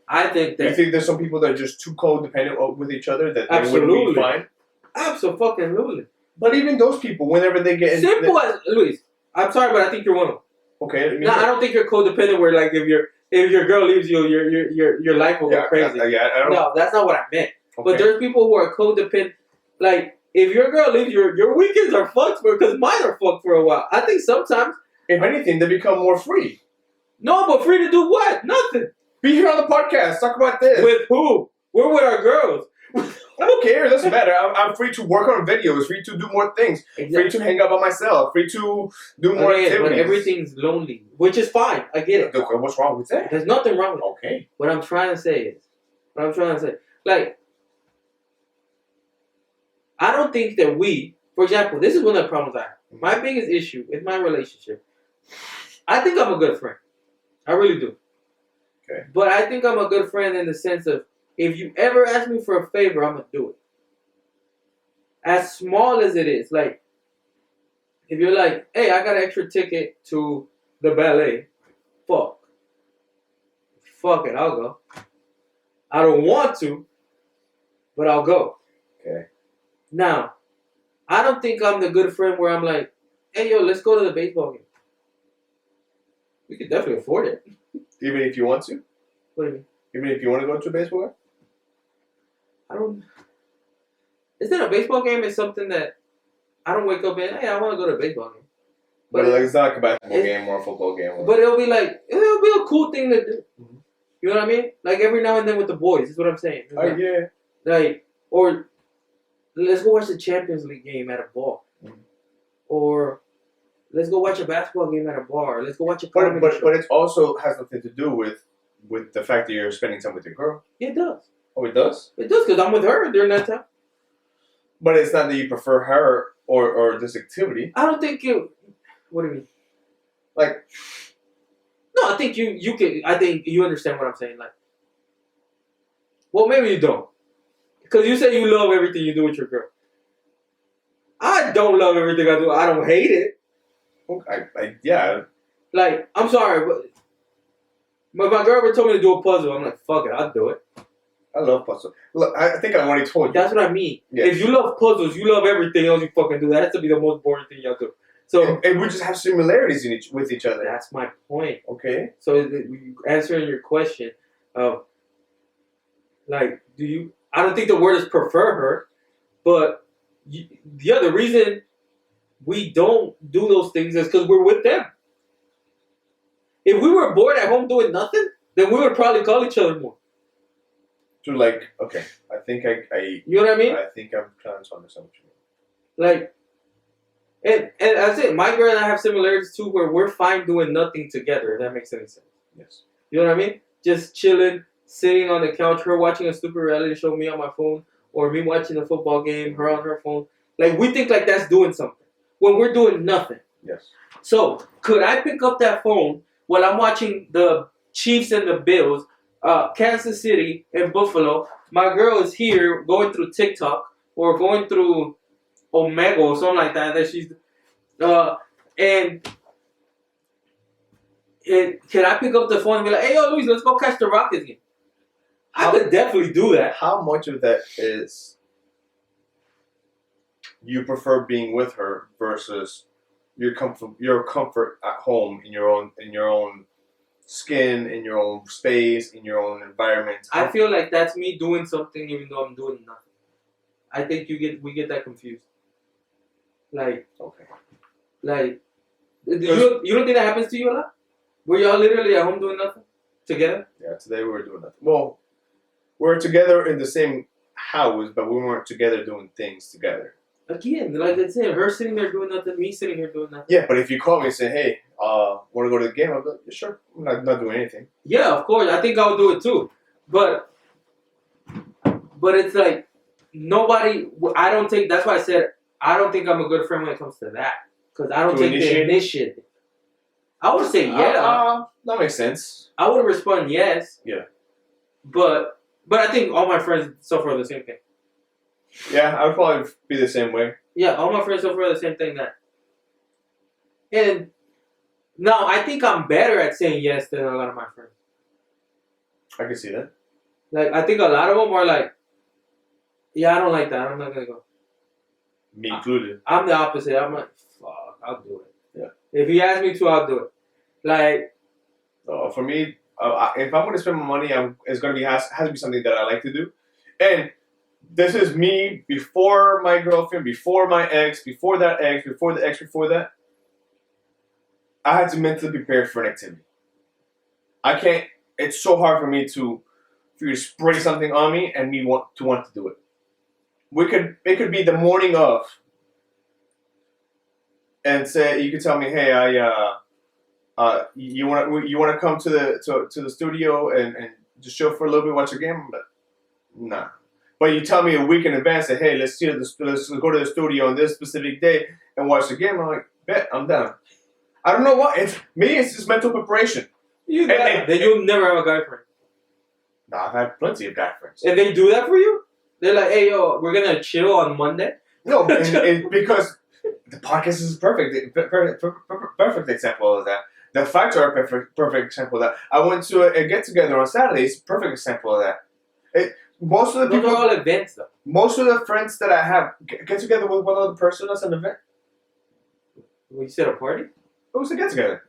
I think that. You think there's some people that are just too codependent with each other that they Absolutely. wouldn't be fine? Absolutely. But even those people, whenever they get Simple as Luis. I'm sorry, but I think you're one of them. Okay. No, I don't think you're codependent. Where like if your girl leaves you, your life will go crazy. I don't, no, that's not what I meant. Okay. But there's people who are codependent. Like if your girl leaves, your weekends are fucked for because mine are fucked for a while. I think sometimes, if anything, they become more free. No, but free to do what? Nothing. Be here on the podcast. Talk about this. With who? We're with our girls. I don't care. It doesn't matter. I'm free to work on videos. Free to do more things. Exactly. Free to hang out by myself. Free to do more activities. But everything's lonely, which is fine. I get it. What's wrong with that? There's nothing wrong with it. Okay. What I'm trying to say is, like, I don't think that for example, this is one of the problems I have. My biggest issue with my relationship, I think I'm a good friend. I really do. Okay. But I think I'm a good friend in the sense of, if you ever ask me for a favor, I'm going to do it. As small as it is. Like, if you're like, hey, I got an extra ticket to the ballet. Fuck it, I'll go. I don't want to, but I'll go. Okay. Now, I don't think I'm the good friend where I'm like, hey, yo, let's go to the baseball game. We could definitely afford it. Even if you want to? What do you mean? Even if you want to go to a baseball game? I don't. Isn't a baseball game is something that I don't wake up and, hey, I want to go to a baseball game. But like, it's not like a basketball game or a football game. But it'll be a cool thing to do. Mm-hmm. You know what I mean? Like every now and then with the boys, is what I'm saying. Yeah. Like, or let's go watch the Champions League game at a bar. Mm-hmm. Or let's go watch a basketball game at a bar. Let's go watch a comedy show. But it also has nothing to do with the fact that you're spending time with your girl. It does. Oh, it does? It does, because I'm with her during that time. But it's not that you prefer her or this activity. I don't think you... What do you mean? Like... No, I think you can... I think you understand what I'm saying. Like... Well, maybe you don't. Because you say you love everything you do with your girl. I don't love everything I do. I don't hate it. Okay, yeah. Like, I'm sorry, but my girl ever told me to do a puzzle. I'm like, fuck it, I'll do it. I love puzzles. Look, I think I already told you. That's what I mean. Yes. If you love puzzles, you love everything else you fucking do. That has to be the most boring thing y'all do. So, and we just have similarities with each other. That's my point. Okay. So, answering your question of, like, I don't think the word is prefer her, but the reason we don't do those things is because we're with them. If we were bored at home doing nothing, then we would probably call each other more. To like, okay, I think I you know what I mean? I think I'm trying to understand what you mean. Like, and I say, my girl and I have similarities too, where we're fine doing nothing together, if that makes any sense. Yes. You know what I mean? Just chilling, sitting on the couch, her watching a stupid reality show, me on my phone, or me watching a football game, her on her phone. Like, we think like that's doing something, when we're doing nothing. Yes. So, could I pick up that phone while I'm watching the Chiefs and the Bills, Kansas City and Buffalo? My girl is here going through TikTok or going through Omega or something like that. She's can I pick up the phone and be like, hey, yo, Luis, let's go catch the Rockets game? I could definitely do that. How much of that is you prefer being with her versus your comfort at home in your own skin, in your own space, in your own environment? I feel like that's me doing something even though I'm doing nothing. I think we get that confused. Like, okay. Like, you don't think that happens to you a lot? Were y'all literally at home doing nothing together? Yeah, today we were doing nothing. Well, we're together in the same house, but we weren't together doing things together. Again, like I said, her sitting there doing nothing, me sitting here doing nothing. Yeah, but if you call me and say, hey, want to go to the game? I'll be like, yeah, sure. I'm not doing anything. Yeah, of course. I think I would do it too. But it's like, nobody, I don't think, that's why I said, I don't think I'm a good friend when it comes to that. Because I don't take the initiative. I would say yeah. That makes sense. I would respond yes. Yeah. But I think all my friends suffer the same thing. Yeah, I would probably be the same way. Yeah, all my friends suffer the same thing. And now I think I'm better at saying yes than a lot of my friends. I can see that. Like, I think a lot of them are like, yeah, I don't like that. I'm not going to go. Me included. I'm the opposite. I'm like, fuck, I'll do it. Yeah. If you ask me to, I'll do it. Like, for me, if I'm going to spend my money, it's going to be has to be something that I like to do. And this is me before my girlfriend, before my ex, before that ex, before the ex, before that. I had to mentally prepare for an activity. I can't. It's so hard for me for you to spray something on me and me want to do it. It could be the morning of, and say you could tell me, hey, you want to come to the studio and just chill for a little bit, watch a game, but nah. But you tell me a week in advance that, hey, let's go to the studio on this specific day and watch the game. I'm like, bet, I'm down. I don't know what. It's just mental preparation. Then you'll never have a guy friend. No, I've had plenty of guy friends. And they do that for you? They're like, hey, yo, we're going to chill on Monday? No, because the podcast is perfect example of that. The fights are a perfect example of that. I went to a get-together on Saturday. It's a perfect example of that. Most of the people... Those are all events, though. Most of the friends that I have get together with one other person as an event. Well, you said a party? It was a get-together.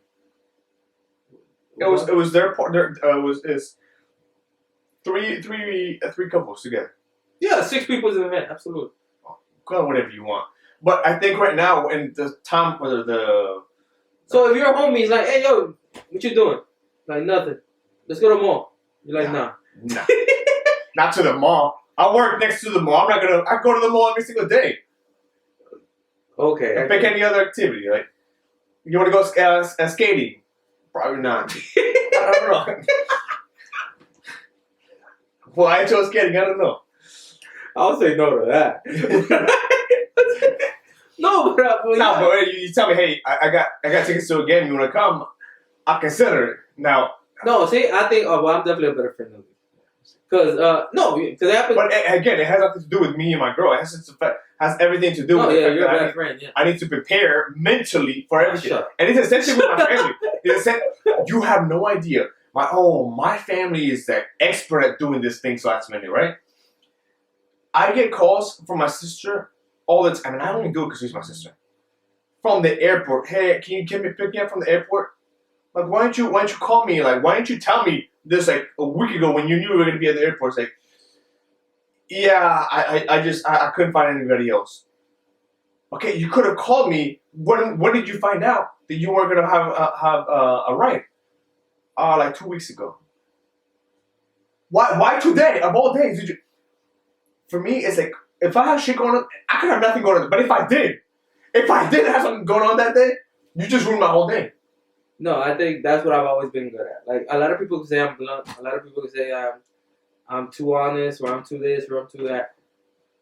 It was their part. It was three couples together. Yeah, 6 people is an event. Absolutely. Call it whatever you want. But I think right now in the time where So if your homie's like, hey yo, what you doing? Like nothing. Let's go to the mall. You're like, nah. Not to the mall. I work next to the mall. I go to the mall every single day. Okay. And pick any other activity. Like, you want to go skating? Probably not. I don't know. Well, I chose skating. I don't know. I'll say no to that. No, but you tell me, hey, I got tickets to a game. You want to come? I consider it. Now. No, see, I think, I'm definitely a better friend than you. Because it happens. But again, it has nothing to do with me and my girl. It has everything to do with the fact you're a that best friend. Yeah. I need to prepare mentally for everything, and it's essentially with my family. You have no idea. My family is the expert at doing this thing last minute, right? I get calls from my sister all the time, and I only do it because she's my sister. From the airport, hey, can you pick me up from the airport? Like, why don't you call me? Like, why didn't you tell me this like a week ago when you knew we were gonna be at the airport? It's like, yeah, I couldn't find anybody else. Okay, you could have called me. When did you find out that you weren't gonna have a ride? Like 2 weeks ago. Why today of all days did you? For me, it's like if I have shit going on, I could have nothing going on. But if I did have something going on that day, you just ruined my whole day. No, I think that's what I've always been good at. Like, a lot of people say I'm blunt. A lot of people say I'm too honest, or I'm too this, or I'm too that.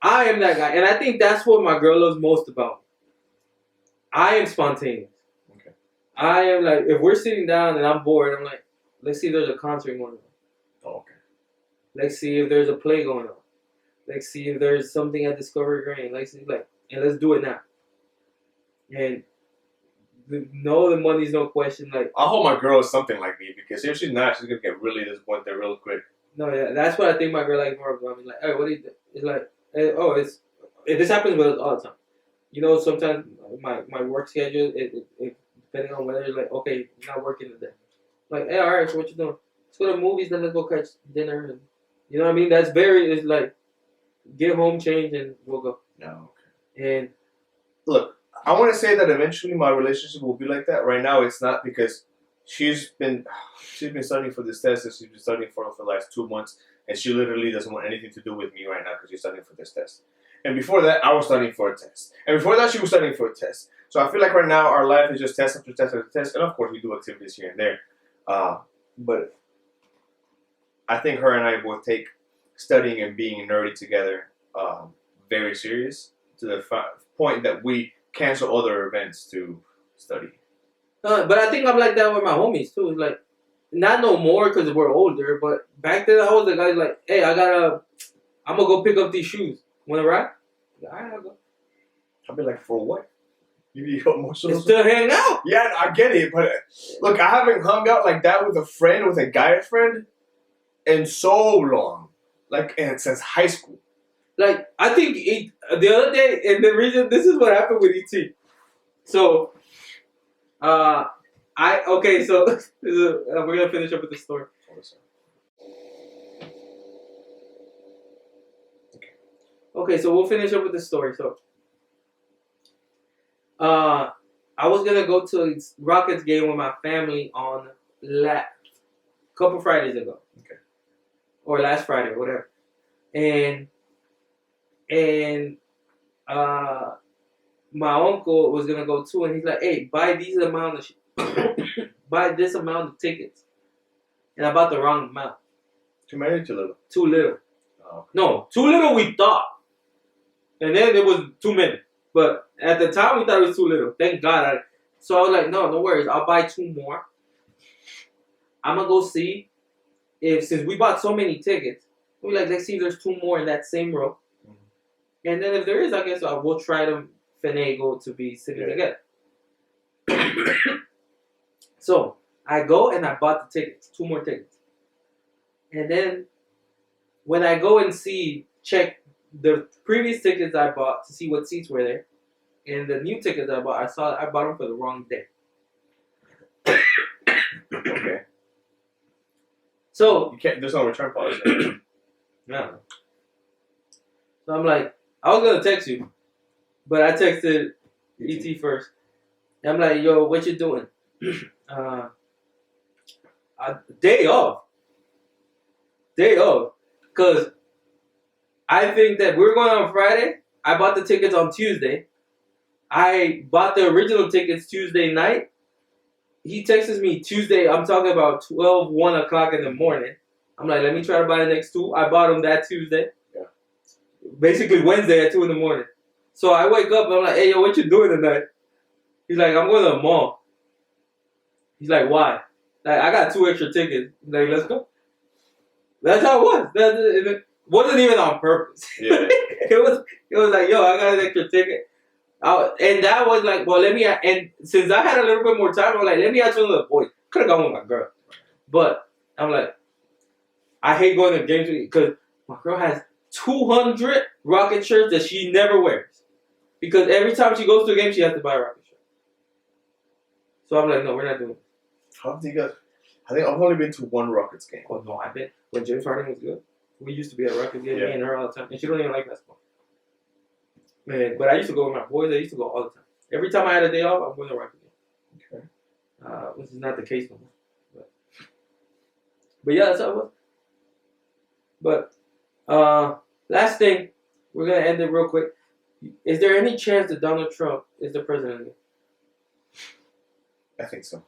I am that guy. And I think that's what my girl loves most about me. I am spontaneous. Okay. I am like, if we're sitting down and I'm bored, I'm like, let's see if there's a concert going on. Oh, okay. Let's see if there's a play going on. Let's see if there's something at Discovery Green. And let's do it now. And no, the money's no question. Like, I hope my girl is something like me, because if she's not, she's gonna get really disappointed real quick. No, yeah, that's what I think my girl likes more about me. Like, hey, what do you think? It's like, hey, this happens with us all the time. You know, sometimes my work schedule, it depending on whether it's like, okay, you're not working today. Like, hey, all right, so what you doing? Let's go to the movies, then let's go catch dinner. And, you know what I mean? It's like, get home, change, and we'll go. No, okay. And look, I want to say that eventually my relationship will be like that. Right now, it's not, because she's been studying for this test, and she's been studying for the last 2 months, and she literally doesn't want anything to do with me right now because she's studying for this test. And before that, I was studying for a test, and before that, she was studying for a test. So I feel like right now our life is just test after test after test, and of course we do activities here and there, but I think her and I both take studying and being nerdy together very serious to the point that we cancel other events to study. But I think I'm like that with my homies too. It's like, not no more because we're older, but back then I was the guy like, hey, I'm gonna go pick up these shoes. Wanna ride? All right, I'll go. I'll be like, for what? You need emotional. It's still hang out. Yeah, I get it, but look, I haven't hung out like that with a guy friend, in so long, and since high school. Like, I think the other day, and the reason this is what happened with ET. So, so we're gonna finish up with the story. Okay, so we'll finish up with the story. So, I was gonna go to a Rockets game with my family on couple Fridays ago. Okay. Or last Friday, or whatever. And my uncle was gonna go too, and he's like, "Hey, buy this amount of tickets." And I bought the wrong amount. Too many or too little? Too little. Oh, okay. No, too little. We thought, and then it was too many. But at the time, we thought it was too little. Thank God. So I was like, no worries. I'll buy 2 more. I'm gonna go see since we bought so many tickets. We're like, let's see if there's 2 more in that same row. And then if there is, I guess I will try to finagle to be sitting together. So I go and I bought the tickets, 2 more tickets. And then when I go and check the previous tickets I bought to see what seats were there, and the new tickets I bought, I bought them for the wrong day. Okay. So you can't. There's no return policy. No. So I'm like, I was gonna text you, but I texted ET first. And I'm like, yo, what you doing? Day off. Cause I think that we're going on Friday. I bought the tickets on Tuesday. I bought the original tickets Tuesday night. He texts me Tuesday. I'm talking about 1 o'clock in the morning. I'm like, let me try to buy the next 2. I bought them that Tuesday. Yeah. Basically Wednesday at 2 in the morning. So I wake up and I'm like, hey, yo, what you doing tonight? He's like, I'm going to the mall. He's like, why? Like, I got 2 extra tickets. He's like, let's go. That's how it was. It wasn't even on purpose. Yeah. it was like, yo, I got an extra ticket. And that was like, well, and since I had a little bit more time, I was like, let me ask one of the boys. Could have gone with my girl. But I'm like, I hate going to games because my girl has 200 Rocket shirts that she never wears. Because every time she goes to a game, she has to buy a Rocket shirt. So I'm like, no, we're not doing it. How do you guys? I think I've only been to 1 Rockets game. Oh, no, I've been. When James Harden was good, we used to be at a Rockets game, me and her all the time. And she don't even like basketball. Man, but I used to go with my boys. I used to go all the time. Every time I had a day off, I'm going to a Rocket game. Okay. Which is not the case no more. But yeah, that's how it was. But last thing, we're going to end it real quick. Is there any chance that Donald Trump is the president again? I think so.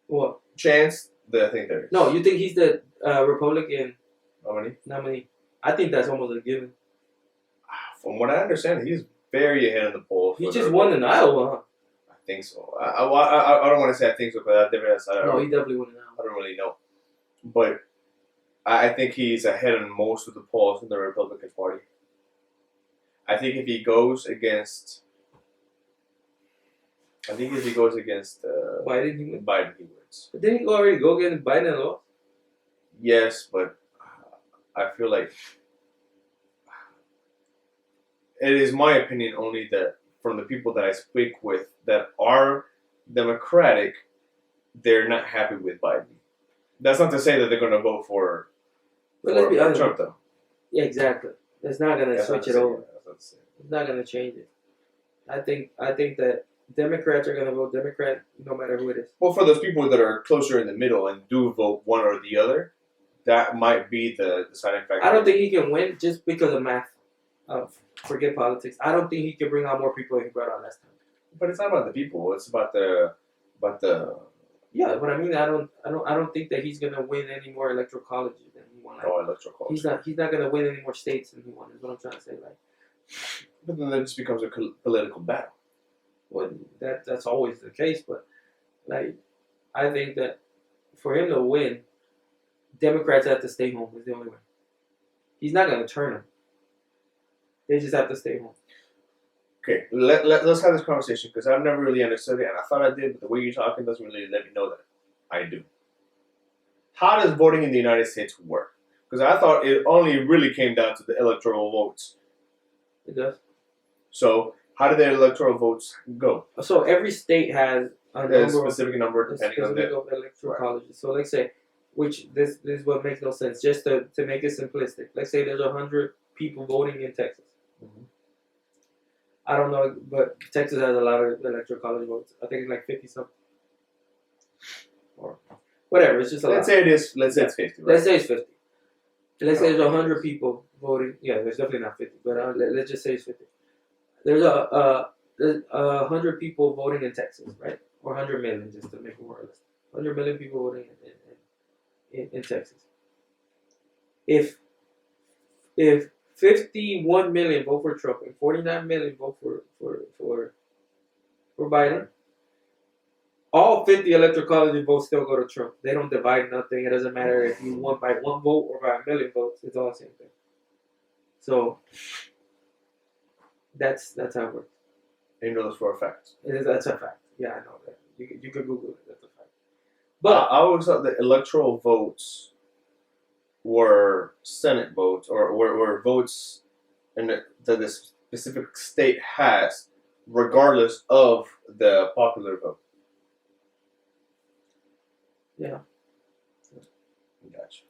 What? Chance? I think there is. No, you think he's the Republican nominee? I think that's almost a given. From what I understand, he's very ahead of the polls. He just won in Iowa, huh? I think so. I don't want to say I think so, but he definitely won in Iowa. I don't really know. But I think he's ahead on most of the polls in the Republican Party. I think if he goes against Biden, he wins. But didn't he already go against Biden and lost? Yes, but I feel like it is my opinion only that from the people that I speak with that are Democratic, they're not happy with Biden. That's not to say that they're going to vote for Trump, though. Yeah, exactly. It's not going to switch it over. It's not going to change it. I think that Democrats are going to vote Democrat no matter who it is. Well, for those people that are closer in the middle and do vote one or the other, that might be the deciding factor. I don't think he can win just because of math. Forget politics. I don't think he can bring out more people than he brought out last time. But it's not about the people. It's about the. Yeah, but I mean, I don't think that he's gonna win any more electoral colleges than he won. Like, electoral college. He's not gonna win any more states than he won. Is what I'm trying to say. Like, but then it just becomes a political battle. well, that's always the case. But like, I think that for him to win, Democrats have to stay home. Is the only way. He's not gonna turn them. They just have to stay home. Okay, let's have this conversation because I've never really understood it, and I thought I did, but the way you're talking doesn't really let me know that I do. How does voting in the United States work? Because I thought it only really came down to the electoral votes. It does. So how do the electoral votes go? So every state has A specific number depending on the electoral colleges. So let's say, which this is what makes no sense. Just to make it simplistic, let's say there's 100 people voting in Texas. Mm-hmm. I don't know, but Texas has a lot of electoral college votes. I think it's like 50 something. Or whatever, it's just a lot. Let's say it's 50, right? Let's say it's 50. Let's say there's 100 people voting. Yeah, there's definitely not 50, but let's just say it's 50. There's 100 people voting in Texas, right? Or 100 million, just to make it more realistic. 100 million people voting in Texas. If 51 million vote for Trump and 49 million vote for Biden, all 50 electoral college votes still go to Trump. They don't divide nothing. It doesn't matter if you won by one vote or by a million votes. It's all the same thing. So that's how it works. And you know this for a fact. That's a fact. Yeah, I know that. You can Google it. That's a fact. But I always thought that electoral votes were Senate votes or were votes that the specific state has, regardless of the popular vote. Yeah. Gotcha.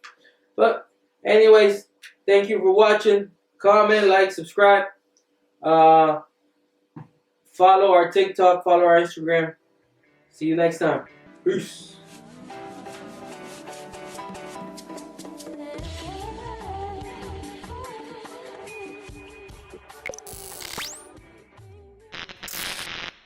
But anyways, thank you for watching. Comment, like, subscribe. Follow our TikTok, follow our Instagram. See you next time. Peace.